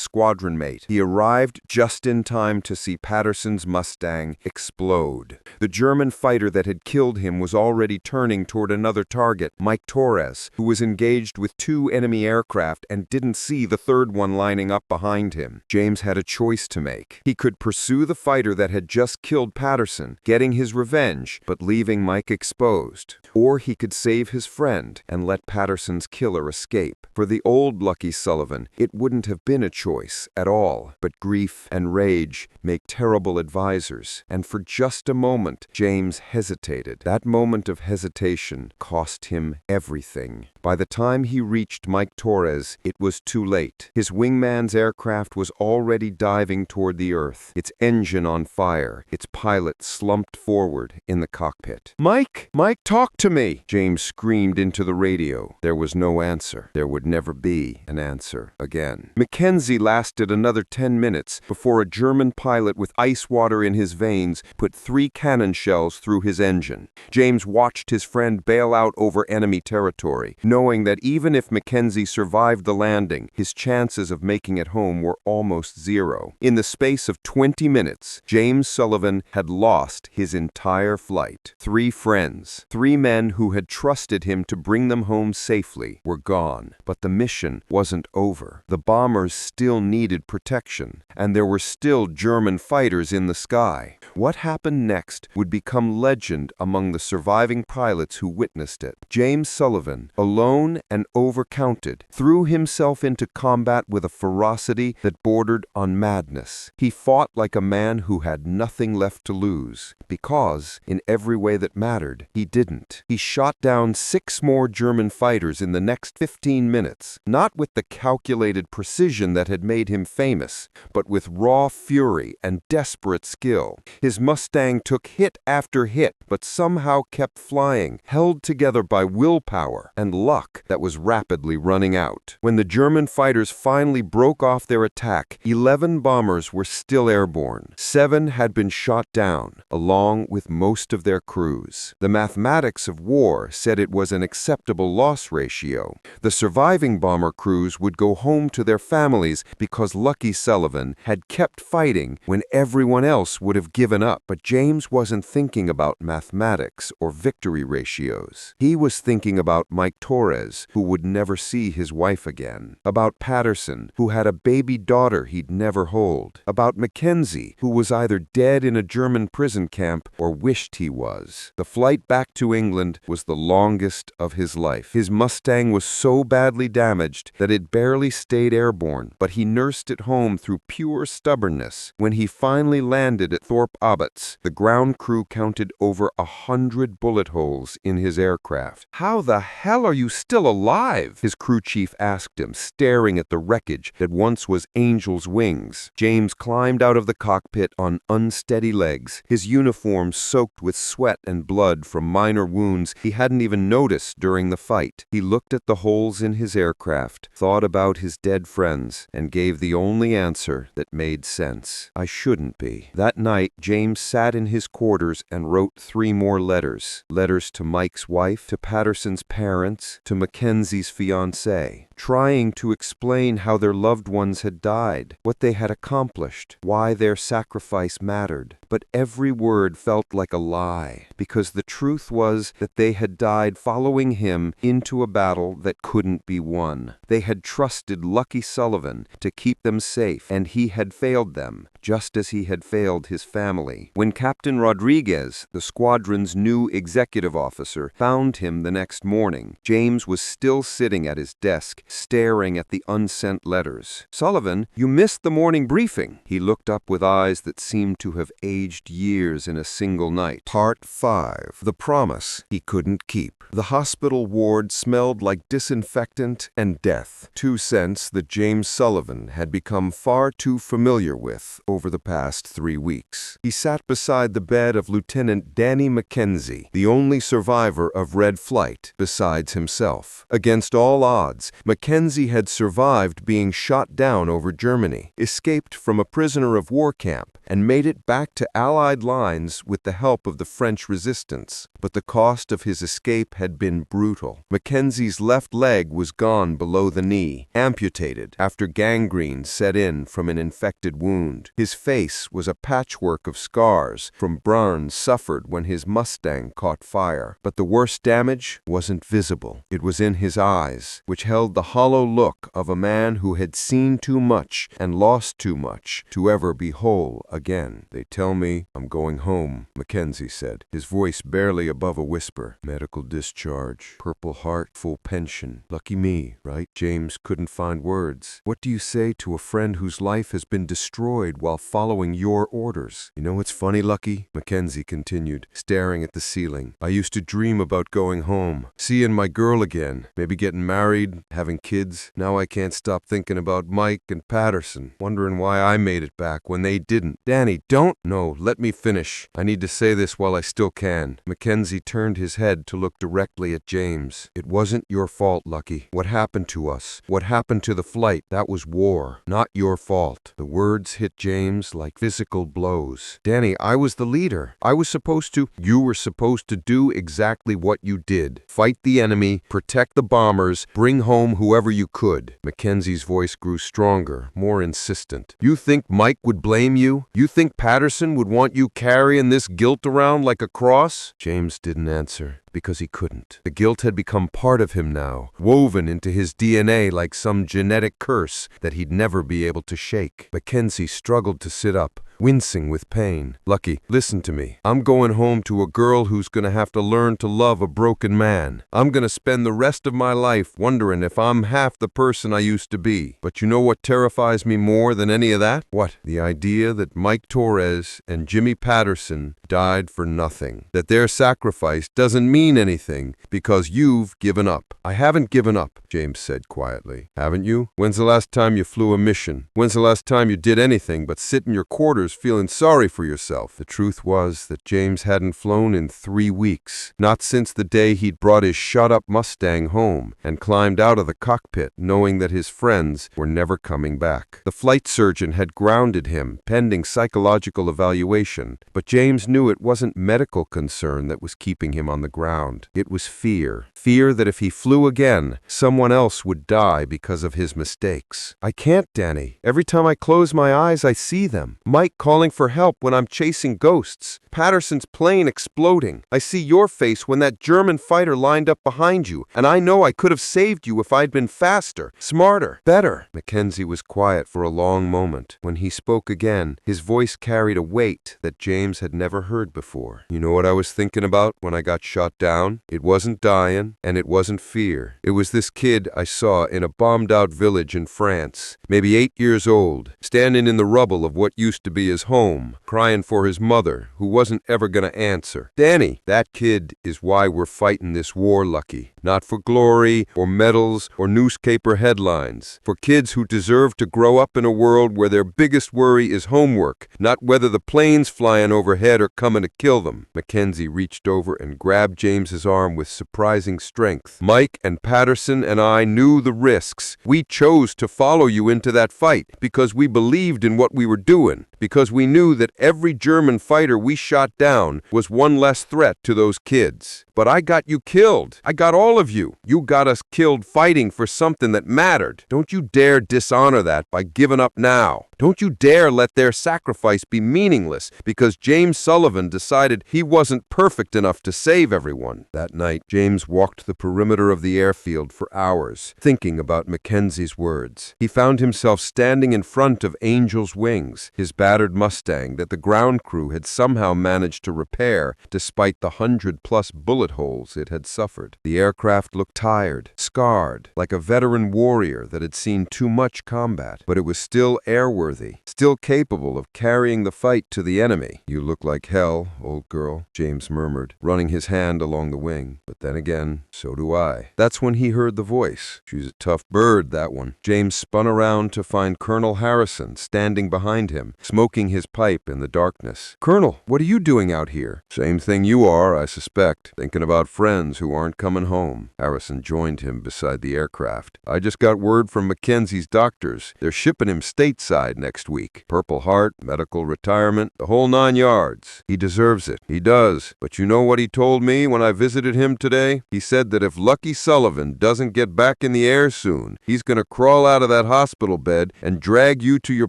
squadron mate. He arrived just in time to see Patterson's Mustang explode. The German fighter that had killed him was already turning toward another target, Mike Torres, who was engaged with 2 enemy aircraft and didn't see the third one lining up behind him. James had a choice to make. He could pursue the fighter that had just killed Patterson, getting his revenge, but leaving Mike exposed. Or he could save his friend and let Patterson's killer escape. For the old Lucky Sullivan, it wouldn't have been a choice at all, but grief and rage make terrible advisors, and for just a moment, James hesitated. That moment of hesitation cost him everything. By the time he reached Mike Torres, it was too late. His wingman's aircraft was already diving toward the earth, its engine on fire, its pilot slumped forward in the cockpit. "Mike! Mike, talk to me!" James screamed into the radio. There was no answer. There would never be an answer again. Mackenzie lasted another 10 minutes before a German pilot with ice water in his veins put 3 cannon shells through his engine. James watched his friend bail out over enemy territory, knowing that even if Mackenzie survived the landing, his chances of making it home were almost zero. In the space of 20 minutes, James Sullivan had lost his entire flight. 3 friends, 3 men who had trusted him to bring them home safely, were gone. But the mission wasn't over. The bombers still needed protection, and there were still German fighters in the sky. What happened next would become legend among the surviving pilots who witnessed it. James Sullivan, alone and overcounted, threw himself into combat with a ferocity that bordered on madness. He fought like a man who had nothing left to lose, because, in every way that mattered, he didn't. He shot down 6 more German fighters in the next 15 minutes, not with the calculated precision that had made him famous, but with raw fury and desperate skill. His Mustang took hit after hit, but somehow kept flying, held together by willpower and luck that was rapidly running out. When the German fighters finally broke off their attack, 11 bombers were still airborne. 7 had been shot down, along with most of their crews. The mathematics of war said it was an acceptable loss ratio. The surviving bomber crews would go home to their families because Lucky Sullivan had kept fighting when everyone else would have given given up, but James wasn't thinking about mathematics or victory ratios. He was thinking about Mike Torres, who would never see his wife again, about Patterson, who had a baby daughter he'd never hold, about Mackenzie, who was either dead in a German prison camp or wished he was. The flight back to England was the longest of his life. His Mustang was so badly damaged that it barely stayed airborne, but he nursed it home through pure stubbornness. When he finally landed at Thorpe Abbotts, the ground crew counted over 100 bullet holes in his aircraft. "How the hell are you still alive?" his crew chief asked him, staring at the wreckage that once was Angel's wings. James climbed out of the cockpit on unsteady legs, his uniform soaked with sweat and blood from minor wounds he hadn't even noticed during the fight. He looked at the holes in his aircraft, thought about his dead friends, and gave the only answer that made sense. "I shouldn't be." That night, James sat in his quarters and wrote 3 more letters. Letters to Mike's wife, to Patterson's parents, to Mackenzie's fiancée, trying to explain how their loved ones had died, what they had accomplished, why their sacrifice mattered. But every word felt like a lie, because the truth was that they had died following him into a battle that couldn't be won. They had trusted Lucky Sullivan to keep them safe, and he had failed them, just as he had failed his family. When Captain Rodriguez, the squadron's new executive officer, found him the next morning, James was still sitting at his desk, staring at the unsent letters. "Sullivan, you missed the morning briefing." He looked up with eyes that seemed to have aged years in a single night. Part 5. The promise he couldn't keep. The hospital ward smelled like disinfectant and death, 2 scents that James Sullivan had become far too familiar with over the past 3 weeks. He sat beside the bed of Lieutenant Danny Mackenzie, the only survivor of Red Flight besides himself. Against all odds, Mackenzie had survived being shot down over Germany, escaped from a prisoner of war camp, and made it back to Allied lines with the help of the French resistance. But the cost of his escape had been brutal. Mackenzie's left leg was gone below the knee, amputated after gangrene set in from an infected wound. His face was a patchwork of scars from burns suffered when his Mustang caught fire. But the worst damage wasn't visible. It was in his eyes, which held the hollow look of a man who had seen too much and lost too much to ever be whole again. "They tell me I'm going home," Mackenzie said, his voice barely above a whisper. "Medical discharge, Purple Heart, full pension. Lucky me, right?" James couldn't find words. "What do you say to a friend whose life has been destroyed while following your orders?" "You know what's funny, Lucky?" Mackenzie continued, staring at the ceiling. "I used to dream about going home, seeing my girl again, maybe getting married, having kids. Now I can't stop thinking about Mike and Patterson, wondering why I made it back when they didn't." "Danny, don't—" "No, let me finish. I need to say this while I still can." Mackenzie turned his head to look directly at James. "It wasn't your fault, Lucky. What happened to us, what happened to the flight, that was war. Not your fault." The words hit James like physical blows. "Danny, I was the leader. I was supposed to—" "You were supposed to do exactly what you did. Fight the enemy, protect the bombers, bring home whoever you could." Mackenzie's voice grew stronger, more insistent. "You think Mike would blame you? You think Patterson would want you carrying this guilt around like a cross?" James didn't answer, because he couldn't. The guilt had become part of him now, woven into his DNA like some genetic curse that he'd never be able to shake. Mackenzie struggled to sit up, wincing with pain. "Lucky, listen to me. I'm going home to a girl who's gonna have to learn to love a broken man. I'm gonna spend the rest of my life wondering if I'm half the person I used to be. But you know what terrifies me more than any of that?" "What?" "The idea that Mike Torres and Jimmy Patterson died for nothing. That their sacrifice doesn't mean anything because you've given up." "I haven't given up," James said quietly. "Haven't you? When's the last time you flew a mission? When's the last time you did anything but sit in your quarters feeling sorry for yourself?" The truth was that James hadn't flown in 3 weeks, not since the day he'd brought his shot-up Mustang home and climbed out of the cockpit knowing that his friends were never coming back. The flight surgeon had grounded him pending psychological evaluation, but James knew it wasn't medical concern that was keeping him on the ground. ground. It was fear. Fear that if he flew again, someone else would die because of his mistakes. I can't, Danny. Every time I close my eyes, I see them. Mike calling for help when I'm chasing ghosts. Patterson's plane exploding. I see your face when that German fighter lined up behind you, and I know I could have saved you if I'd been faster, smarter, better. Mackenzie was quiet for a long moment. When he spoke again, his voice carried a weight that James had never heard before. You know what I was thinking about when I got shot down? It wasn't dying, and it wasn't fear. It was this kid I saw in a bombed-out village in France, maybe 8 years old, standing in the rubble of what used to be his home, crying for his mother, who wasn't ever gonna answer. Danny, that kid is why we're fighting this war, Lucky. Not for glory, or medals, or newspaper headlines. For kids who deserve to grow up in a world where their biggest worry is homework, not whether the planes flying overhead are coming to kill them. Mackenzie reached over and grabbed James's arm with surprising strength. Mike and Patterson and I knew the risks. We chose to follow you into that fight because we believed in what we were doing, because we knew that every German fighter we shot down was one less threat to those kids. But I got you killed. I got all of you. You got us killed fighting for something that mattered. Don't you dare dishonor that by giving up now. Don't you dare let their sacrifice be meaningless because James Sullivan decided he wasn't perfect enough to save everyone. That night, James walked the perimeter of the airfield for hours, thinking about Mackenzie's words. He found himself standing in front of Angel's Wings, his battered Mustang that the ground crew had somehow managed to repair despite the 100+ bullet holes it had suffered. The aircraft looked tired, scarred, like a veteran warrior that had seen too much combat, but it was still airworthy, still capable of carrying the fight to the enemy. You look like hell, old girl, James murmured, running his hand along the wing. But then again, so do I. That's when he heard the voice. She's a tough bird, that one. James spun around to find Colonel Harrison standing behind him, smoking his pipe in the darkness. Colonel, what are you doing out here? Same thing you are, I suspect. Thinking about friends who aren't coming home. Harrison joined him beside the aircraft. I just got word from Mackenzie's doctors. They're shipping him stateside next week. Purple Heart, medical retirement, the whole 9 yards. He deserves it. He does. But you know what he told me when I visited him today? He said that if Lucky Sullivan doesn't get back in the air soon, he's gonna crawl out of that hospital bed and drag you to your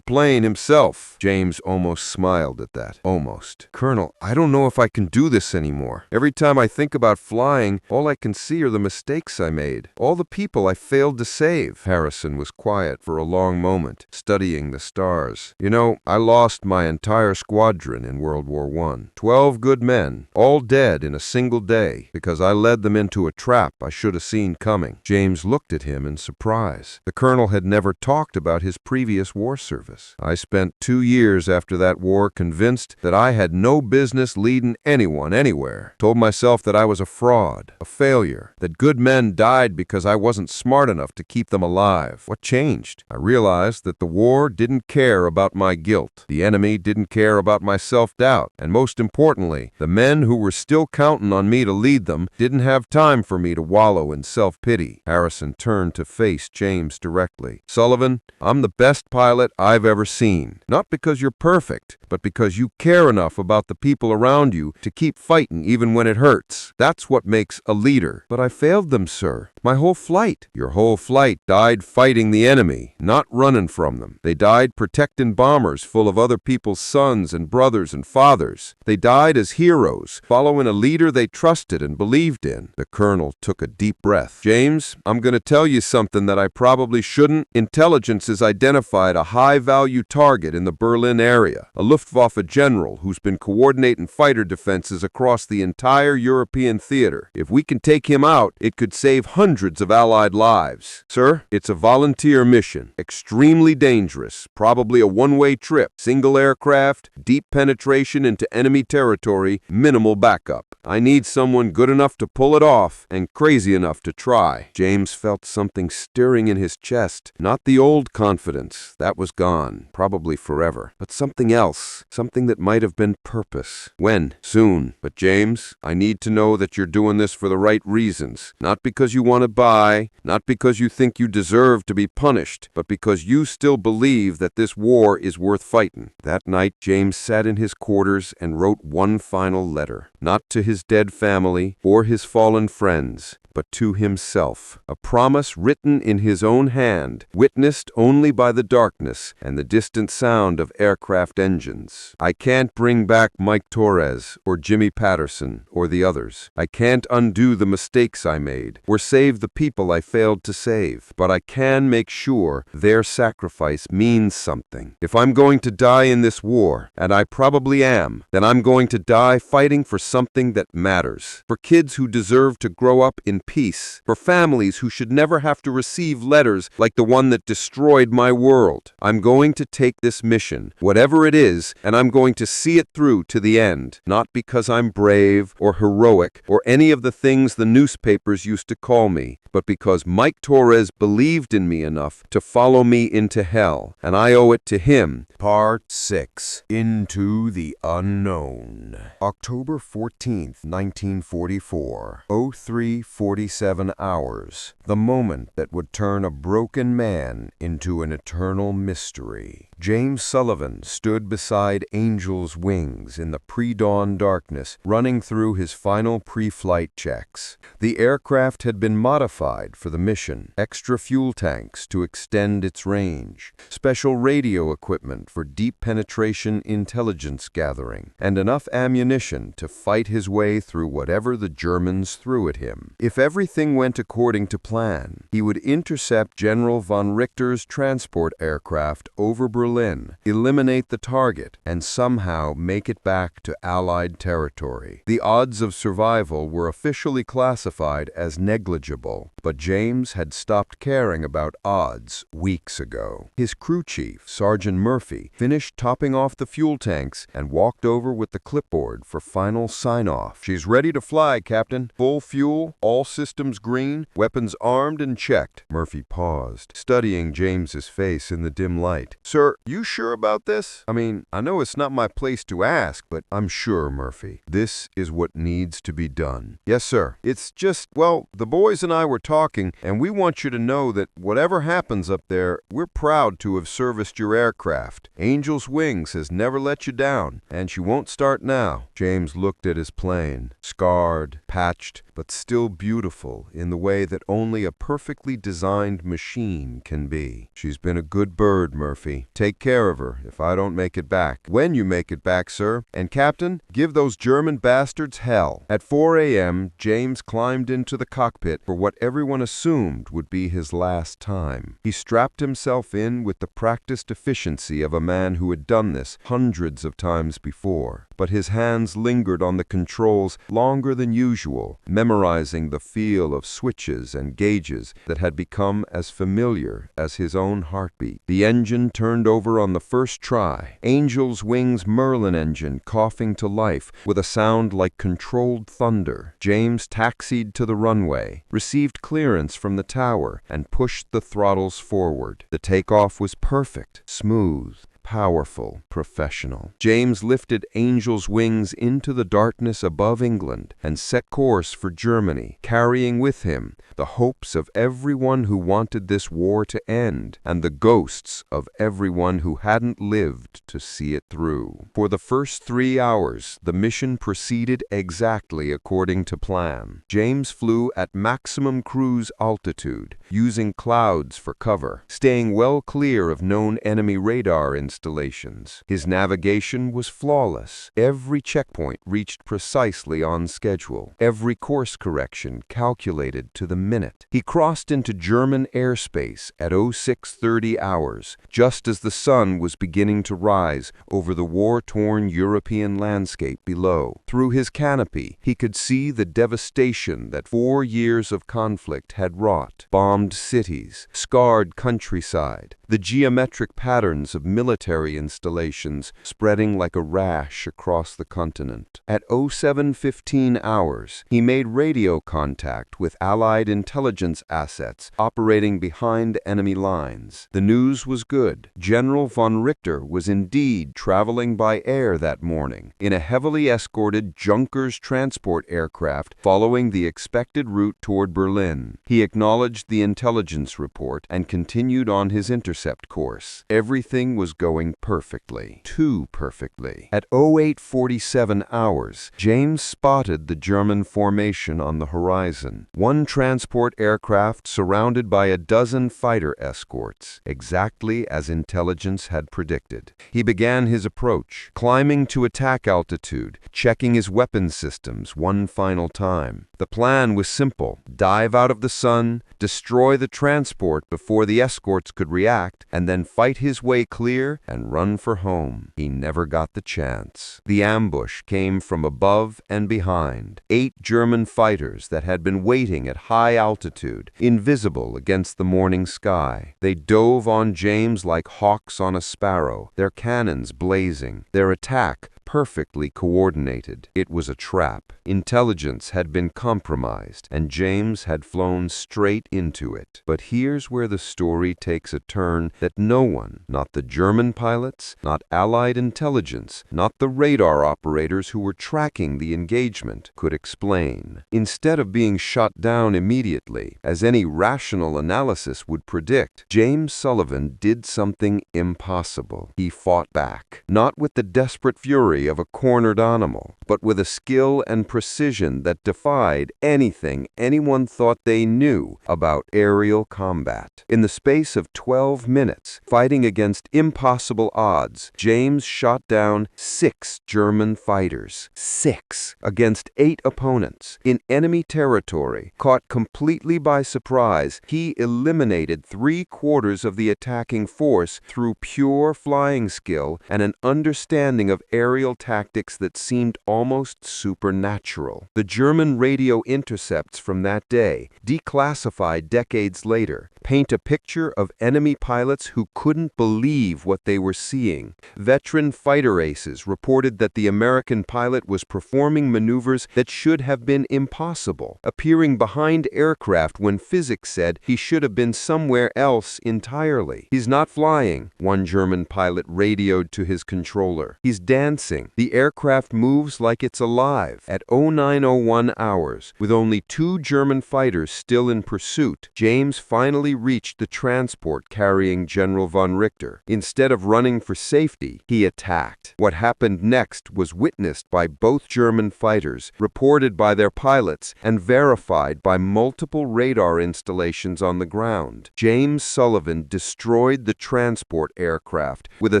plane himself. James almost smiled at that. Almost. Colonel, I don't know if I can do this anymore. Every time I think about flying, all I can see are the mistakes I made. All the people I failed to save. Harrison was quiet for a long moment, studying the stars. You know, I lost my entire squadron in World War I. 12 good men, all dead in a single day, because I led them into a trap I should have seen coming. James looked at him in surprise. The colonel had never talked about his previous war service. I spent 2 years after that war convinced that I had no business leading anyone anywhere. Told myself that I was a fraud, a failure, that good men died because I wasn't smart enough to keep them alive. What changed? I realized that the war didn't care about my guilt. The enemy didn't care about my self-doubt. And most importantly, the men who were still counting on me to lead them didn't have time for me to wallow in self-pity. Harrison turned to face James directly. Sullivan, I'm the best pilot I've ever seen. Not because you're perfect, but because you care enough about the people around you to keep fighting even when it hurts. That's what makes a leader. But I failed them, sir. My whole flight. Your whole flight died fighting the enemy, not running from them. They died protecting bombers full of other people's sons and brothers and fathers. They died as heroes, following a leader they trusted and believed in. The colonel took a deep breath. James, I'm going to tell you something that I probably shouldn't. Intelligence has identified a high-value target in the Berlin area, a Luftwaffe general who's been coordinating fighter defenses across the entire European theater. If we can take him out, it could save hundreds of Allied lives. Sir, it's a volunteer mission, extremely dangerous, probably a one-way trip, single aircraft, deep penetration into enemy territory, minimal backup. I need someone good enough to pull it off and crazy enough to try. James felt something stirring in his chest. Not the old confidence. That was gone, probably forever. But something else. Something that might have been purpose. When? Soon. But James, I need to know that you're doing this for the right reasons. Not because you want want it by, not because you think you deserve to be punished, but because you still believe that this war is worth fighting. That night, James sat in his quarters and wrote one final letter, not to his dead family or his fallen friends, but to himself, a promise written in his own hand, witnessed only by the darkness and the distant sound of aircraft engines. I can't bring back Mike Torres or Jimmy Patterson or the others. I can't undo the mistakes I made or save the people I failed to save, but I can make sure their sacrifice means something. If I'm going to die in this war, and I probably am, then I'm going to die fighting for something that matters, for kids who deserve to grow up in peace, for families who should never have to receive letters like the one that destroyed my world. I'm going to take this mission, whatever it is, and I'm going to see it through to the end, not because I'm brave or heroic or any of the things the newspapers used to call me, but because Mike Torres believed in me enough to follow me into hell, and I owe it to him. Part 6. Into the Unknown. October 14th, 1944. 03:47 hours. The moment that would turn a broken man into an eternal mystery. James Sullivan stood beside Angel's Wings in the pre-dawn darkness, running through his final pre-flight checks. The aircraft had been modified for the mission. Extra fuel tanks to extend its range, special radio equipment for deep penetration intelligence gathering, and enough ammunition to fight his way through whatever the Germans threw at him. If everything went according to plan, he would intercept General von Richter's transport aircraft over Berlin, eliminate the target, and somehow make it back to Allied territory. The odds of survival were officially classified as negligible, but James had stopped caring about odds weeks ago. His crew chief, Sergeant Murphy, finished topping off the fuel tanks and walked over with the clipboard for final sign-off. "She's ready to fly, Captain. Full fuel, all systems green, weapons armed and checked." Murphy paused, studying James's face in the dim light. "Sir, you sure about this? I mean, I know it's not my place to ask, but I'm sure, Murphy. This is what needs to be done." "Yes, sir. It's just, well, the boys and I were talking, and we want you to know that whatever happens up there, we're proud to have serviced your aircraft. Angel's Wings has never let you down, and she won't start now." James looked at his plane, scarred, patched, but still beautiful in the way that only a perfectly designed machine can be. "She's been a good bird, Murphy. Take care of her if I don't make it back." "When you make it back, sir. And Captain, give those German bastards hell." At 4 a.m., James climbed into the cockpit for what everyone assumed would be his last time. He strapped himself in with the practiced efficiency of a man who had done this hundreds of times before. But his hands lingered on the controls longer than usual, memorizing the feel of switches and gauges that had become as familiar as his own heartbeat. The engine turned over on the first try, Angel's Wings Merlin engine coughing to life with a sound like controlled thunder. James taxied to the runway, received clearance from the tower, and pushed the throttles forward. The takeoff was perfect, smooth, powerful, professional. James lifted Angel's Wings into the darkness above England and set course for Germany, carrying with him the hopes of everyone who wanted this war to end and the ghosts of everyone who hadn't lived to see it through. For the first 3 hours, the mission proceeded exactly according to plan. James flew at maximum cruise altitude, using clouds for cover, staying well clear of known enemy radar installations. His navigation was flawless. Every checkpoint reached precisely on schedule. Every course correction calculated to the minute. He crossed into German airspace at 06:30 hours, just as the sun was beginning to rise over the war-torn European landscape below. Through his canopy, he could see the devastation that 4 years of conflict had wrought. Bombed cities, scarred countryside, the geometric patterns of military military installations, spreading like a rash across the continent. At 07:15 hours, he made radio contact with Allied intelligence assets operating behind enemy lines. The news was good. General von Richter was indeed traveling by air that morning in a heavily escorted Junkers transport aircraft following the expected route toward Berlin. He acknowledged the intelligence report and continued on his intercept course. Everything was going perfectly. Too perfectly. At 08:47 hours, James spotted the German formation on the horizon. One transport aircraft surrounded by a dozen fighter escorts, exactly as intelligence had predicted. He began his approach, climbing to attack altitude, checking his weapon systems one final time. The plan was simple: dive out of the sun, destroy the transport before the escorts could react, and then fight his way clear and run for home. He never got the chance. The ambush came from above and behind. 8 German fighters that had been waiting at high altitude, invisible against the morning sky. They dove on James like hawks on a sparrow, their cannons blazing, their attack perfectly coordinated. It was a trap. Intelligence had been compromised, and James had flown straight into it. But here's where the story takes a turn that no one, not the German pilots, not Allied intelligence, not the radar operators who were tracking the engagement, could explain. Instead of being shot down immediately, as any rational analysis would predict, James Sullivan did something impossible. He fought back, not with the desperate fury of a cornered animal, but with a skill and precision that defied anything anyone thought they knew about aerial combat. In the space of 12 minutes, fighting against impossible odds, James shot down 6 German fighters. 6 against 8 opponents. In enemy territory, caught completely by surprise, he eliminated 3/4 of the attacking force through pure flying skill and an understanding of aerial tactics that seemed almost supernatural. The German radio intercepts from that day, declassified decades later, paint a picture of enemy pilots who couldn't believe what they were seeing. Veteran fighter aces reported that the American pilot was performing maneuvers that should have been impossible, appearing behind aircraft when physics said he should have been somewhere else entirely. "He's not flying," one German pilot radioed to his controller. "He's dancing. The aircraft moves like it's alive." At 09:01 hours, with only 2 German fighters still in pursuit, James finally reached the transport carrying General von Richter. Instead of running for safety, he attacked. What happened next was witnessed by both German fighters, reported by their pilots, and verified by multiple radar installations on the ground. James Sullivan destroyed the transport aircraft with a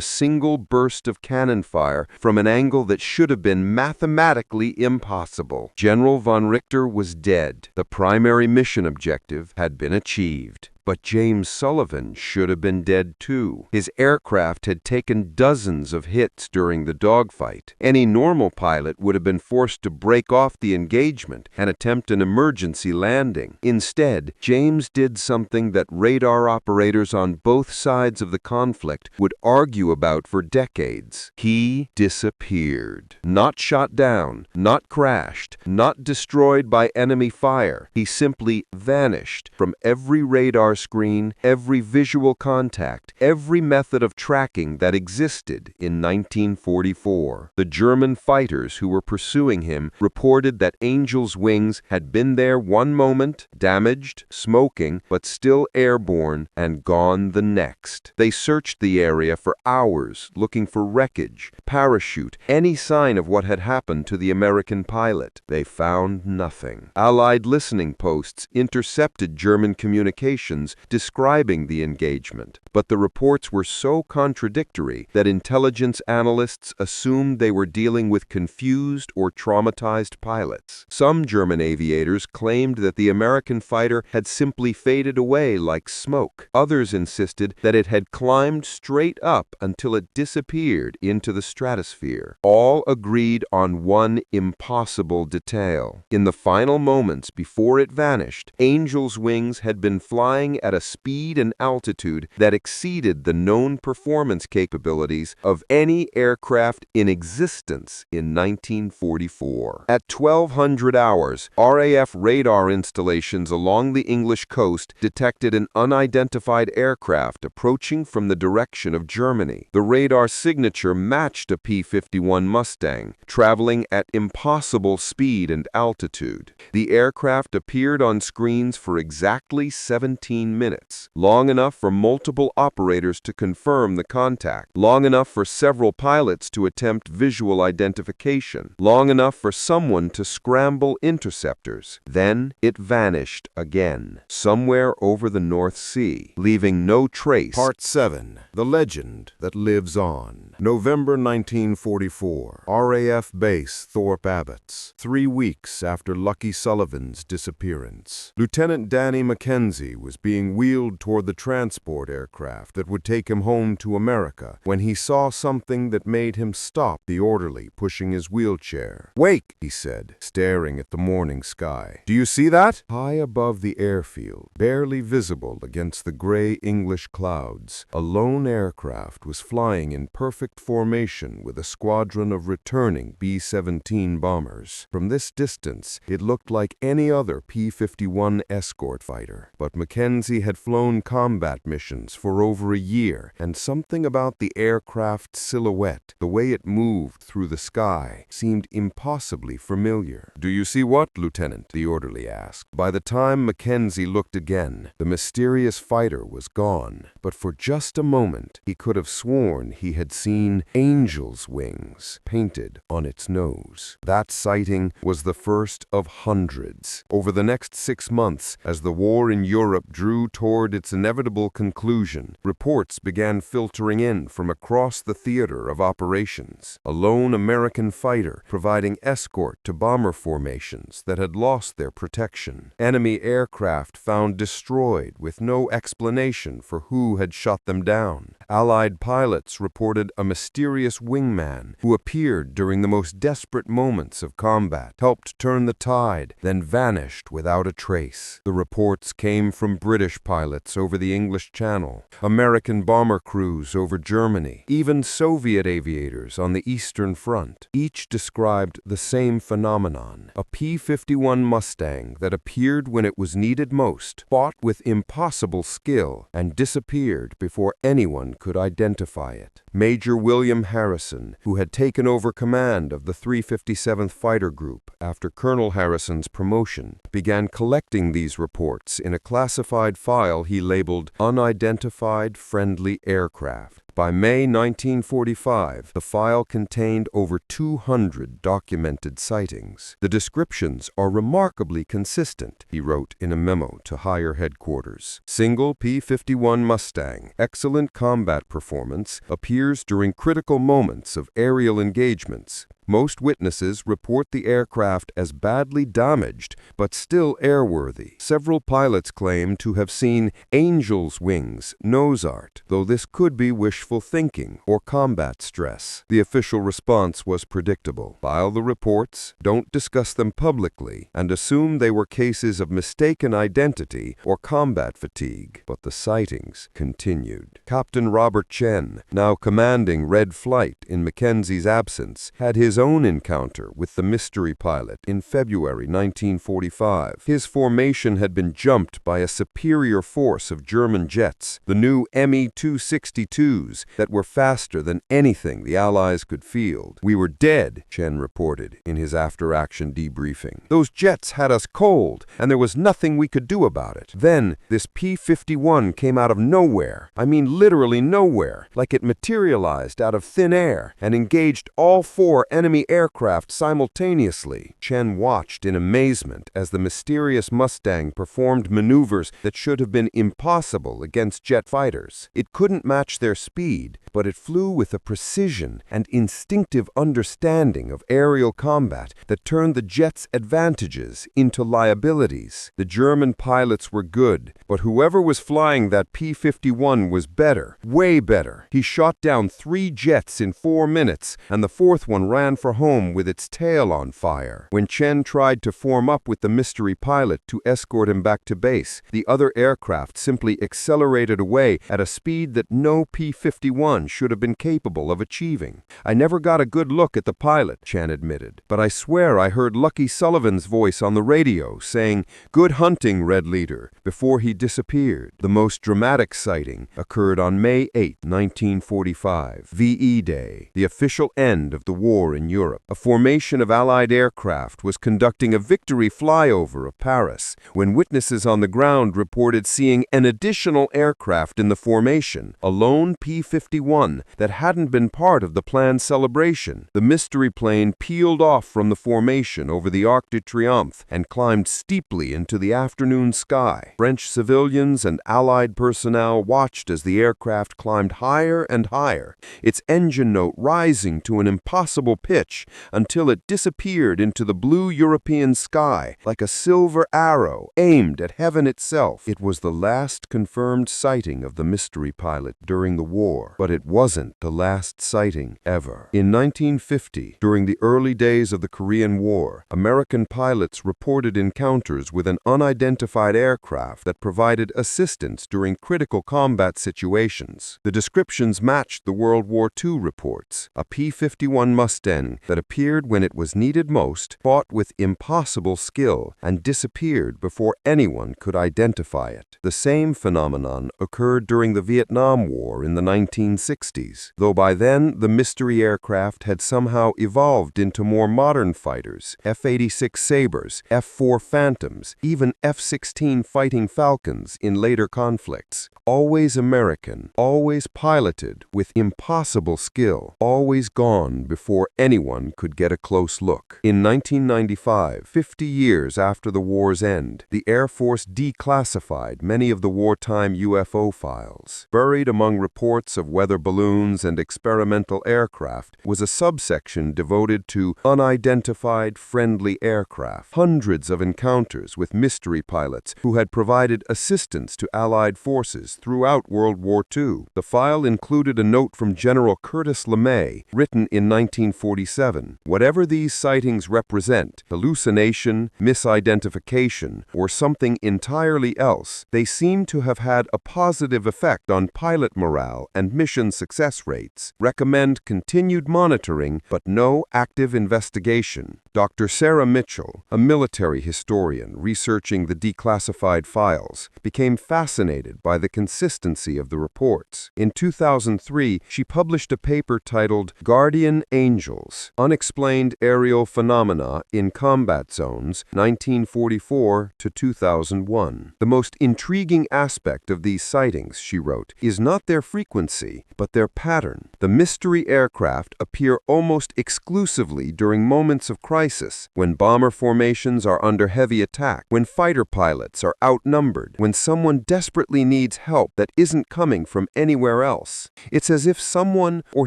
single burst of cannon fire from an angle that should have been mathematically impossible. General von Richter was dead. The primary mission objective had been achieved. But James Sullivan should have been dead too. His aircraft had taken dozens of hits during the dogfight. Any normal pilot would have been forced to break off the engagement and attempt an emergency landing. Instead, James did something that radar operators on both sides of the conflict would argue about for decades. He disappeared. Not shot down, not crashed, not destroyed by enemy fire. He simply vanished from every radar screen, every visual contact, every method of tracking that existed in 1944. The German fighters who were pursuing him reported that Angel's wings had been there one moment, damaged, smoking, but still airborne, and gone the next. They searched the area for hours, looking for wreckage, parachute, any sign of what had happened to the American pilot. They found nothing. Allied listening posts intercepted German communications describing the engagement, but the reports were so contradictory that intelligence analysts assumed they were dealing with confused or traumatized pilots. Some German aviators claimed that the American fighter had simply faded away like smoke. Others insisted that it had climbed straight up until it disappeared into the stratosphere. All agreed on one impossible detail. In the final moments before it vanished, Angel's wings had been flying flying at a speed and altitude that exceeded the known performance capabilities of any aircraft in existence in 1944. At 1200 hours, RAF radar installations along the English coast detected an unidentified aircraft approaching from the direction of Germany. The radar signature matched a P-51 Mustang, traveling at impossible speed and altitude. The aircraft appeared on screens for exactly 17 minutes, long enough for multiple operators to confirm the contact, long enough for several pilots to attempt visual identification, long enough for someone to scramble interceptors. Then it vanished again, somewhere over the North Sea, leaving no trace. Part 7. The Legend That Lives On. November 1944. RAF Base Thorpe Abbotts. 3 weeks after Lucky Sullivan's disappearance. Lieutenant Danny Mackenzie was being wheeled toward the transport aircraft that would take him home to America when he saw something that made him stop the orderly pushing his wheelchair. "Wake," he said, staring at the morning sky. "Do you see that?" High above the airfield, barely visible against the gray English clouds, a lone aircraft was flying in perfect formation with a squadron of returning B-17 bombers. From this distance, it looked like any other P-51 escort fighter. But Mackenzie had flown combat missions for over a year, and something about the aircraft's silhouette, the way it moved through the sky, seemed impossibly familiar. "Do you see what, Lieutenant?" the orderly asked. By the time Mackenzie looked again, the mysterious fighter was gone. But for just a moment, he could have sworn he had seen angel's wings painted on its nose. That sighting was the first of hundreds. Over the next 6 months, as the war in Europe drew toward its inevitable conclusion, reports began filtering in from across the theater of operations. A lone American fighter providing escort to bomber formations that had lost their protection. Enemy aircraft found destroyed with no explanation for who had shot them down. Allied pilots reported a mysterious wingman who appeared during the most desperate moments of combat, helped turn the tide, then vanished without a trace. The reports came from British pilots over the English Channel, American bomber crews over Germany, even Soviet aviators on the Eastern Front. Each described the same phenomenon: a P-51 Mustang that appeared when it was needed most, fought with impossible skill, and disappeared before anyone could identify it. Major William Harrison, who had taken over command of the 357th Fighter Group after Colonel Harrison's promotion, began collecting these reports in a classified file he labeled Unidentified Friendly Aircraft. By May 1945, the file contained over 200 documented sightings. "The descriptions are remarkably consistent," he wrote in a memo to higher headquarters. "Single P-51 Mustang, excellent combat performance, appears during critical moments of aerial engagements. Most witnesses report the aircraft as badly damaged, but still airworthy. Several pilots claim to have seen angel's wings, nose art, though this could be wishful thinking or combat stress." The official response was predictable. File the reports, don't discuss them publicly, and assume they were cases of mistaken identity or combat fatigue. But the sightings continued. Captain Robert Chen, now commanding Red Flight in Mackenzie's absence, had his own encounter with the mystery pilot in February 1945. His formation had been jumped by a superior force of German jets, the new Me-262s that were faster than anything the Allies could field. "We were dead," Chen reported in his after-action debriefing. "Those jets had us cold, and there was nothing we could do about it. Then this P-51 came out of nowhere. I mean literally nowhere, like it materialized out of thin air and engaged all 4 enemy aircraft simultaneously." Chen watched in amazement as the mysterious Mustang performed maneuvers that should have been impossible against jet fighters. It couldn't match their speed, but it flew with a precision and instinctive understanding of aerial combat that turned the jet's advantages into liabilities. The German pilots were good, but whoever was flying that P-51 was better, way better. He shot down 3 jets in 4 minutes, and the 4th one ran ran for home with its tail on fire. When Chen tried to form up with the mystery pilot to escort him back to base, the other aircraft simply accelerated away at a speed that no P-51 should have been capable of achieving. "I never got a good look at the pilot," Chen admitted, "but I swear I heard Lucky Sullivan's voice on the radio saying, 'Good hunting, Red Leader,' before he disappeared." The most dramatic sighting occurred on May 8, 1945, VE Day, the official end of the war in Europe. A formation of Allied aircraft was conducting a victory flyover of Paris when witnesses on the ground reported seeing an additional aircraft in the formation, a lone P-51 that hadn't been part of the planned celebration. The mystery plane peeled off from the formation over the Arc de Triomphe and climbed steeply into the afternoon sky. French civilians and Allied personnel watched as the aircraft climbed higher and higher, its engine note rising to an impossible pitch until it disappeared into the blue European sky like a silver arrow aimed at heaven itself. It was the last confirmed sighting of the mystery pilot during the war, but it wasn't the last sighting ever. In 1950, during the early days of the Korean War, American pilots reported encounters with an unidentified aircraft that provided assistance during critical combat situations. The descriptions matched the World War II reports. A P-51 Mustang that appeared when it was needed most, fought with impossible skill, and disappeared before anyone could identify it. The same phenomenon occurred during the Vietnam War in the 1960s, though by then the mystery aircraft had somehow evolved into more modern fighters, F-86 Sabres, F-4 Phantoms, even F-16 Fighting Falcons in later conflicts. Always American, always piloted with impossible skill, always gone before anyone could get a close look. In 1995, 50 years after the war's end, the Air Force declassified many of the wartime UFO files. Buried among reports of weather balloons and experimental aircraft was a subsection devoted to unidentified friendly aircraft. Hundreds of encounters with mystery pilots who had provided assistance to Allied forces throughout World War II. The file included a note from General Curtis LeMay, written in 1947. Whatever these sightings represent, hallucination, misidentification, or something entirely else, they seem to have had a positive effect on pilot morale and mission success rates. Recommend continued monitoring, but no active investigation. Dr. Sarah Mitchell, a military historian researching the declassified files, became fascinated by the consistency of the reports. In 2003, she published a paper titled Guardian Angels: Unexplained Aerial Phenomena in Combat Zones, 1944 to 2001. The most intriguing aspect of these sightings, she wrote, is not their frequency, but their pattern. The mystery aircraft appear almost exclusively during moments of crisis, when bomber formations are under heavy attack, when fighter pilots are outnumbered, when someone desperately needs help that isn't coming from anywhere else. It's as if someone or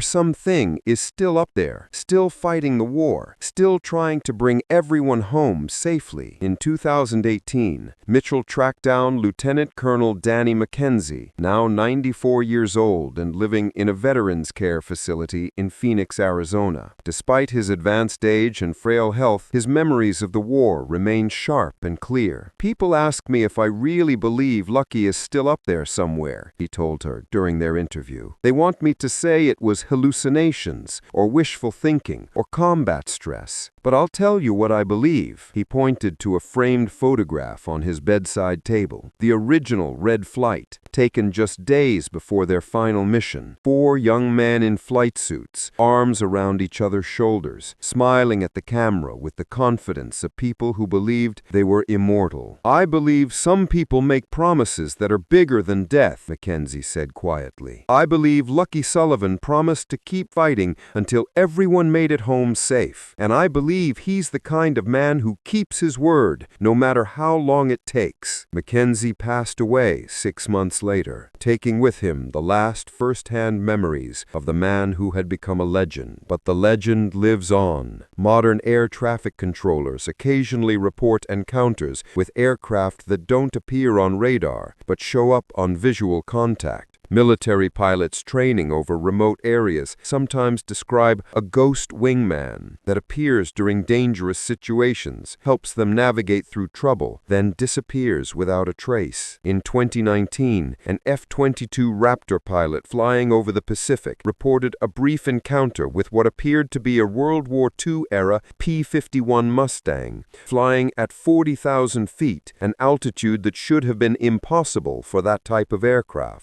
something is still up there, still fighting the war, still trying to bring everyone home safely. In 2018, Mitchell tracked down Lieutenant Colonel Danny McKenzie, now 94 years old and living in a veterans care facility in Phoenix, Arizona. Despite his advanced age and frail health, his memories of the war remain sharp and clear. "People ask me if I really believe Lucky is still up there somewhere," he told her during their interview. "They want me to say it was hallucinations, or wishful thinking, or combat stress. But I'll tell you what I believe." He pointed to a framed photograph on his bedside table, the original Red Flight, taken just days before their final mission. 4 young men in flight suits, arms around each other's shoulders, smiling at the camera with the confidence of people who believed they were immortal. "I believe some people make promises that are bigger than death," McKenzie said quietly. "I believe Lucky Sullivan promised to keep fighting until everyone made it home safe. And I believe he's the kind of man who keeps his word, no matter how long it takes." McKenzie passed away 6 months later, taking with him the last first-hand memories of the man who had become a legend. But the legend lives on. Modern air traffic controllers occasionally report encounters with aircraft that don't appear on radar, but show up on visual contact. Military pilots training over remote areas sometimes describe a ghost wingman that appears during dangerous situations, helps them navigate through trouble, then disappears without a trace. In 2019, an F-22 Raptor pilot flying over the Pacific reported a brief encounter with what appeared to be a World War II-era P-51 Mustang, flying at 40,000 feet, an altitude that should have been impossible for that type of aircraft.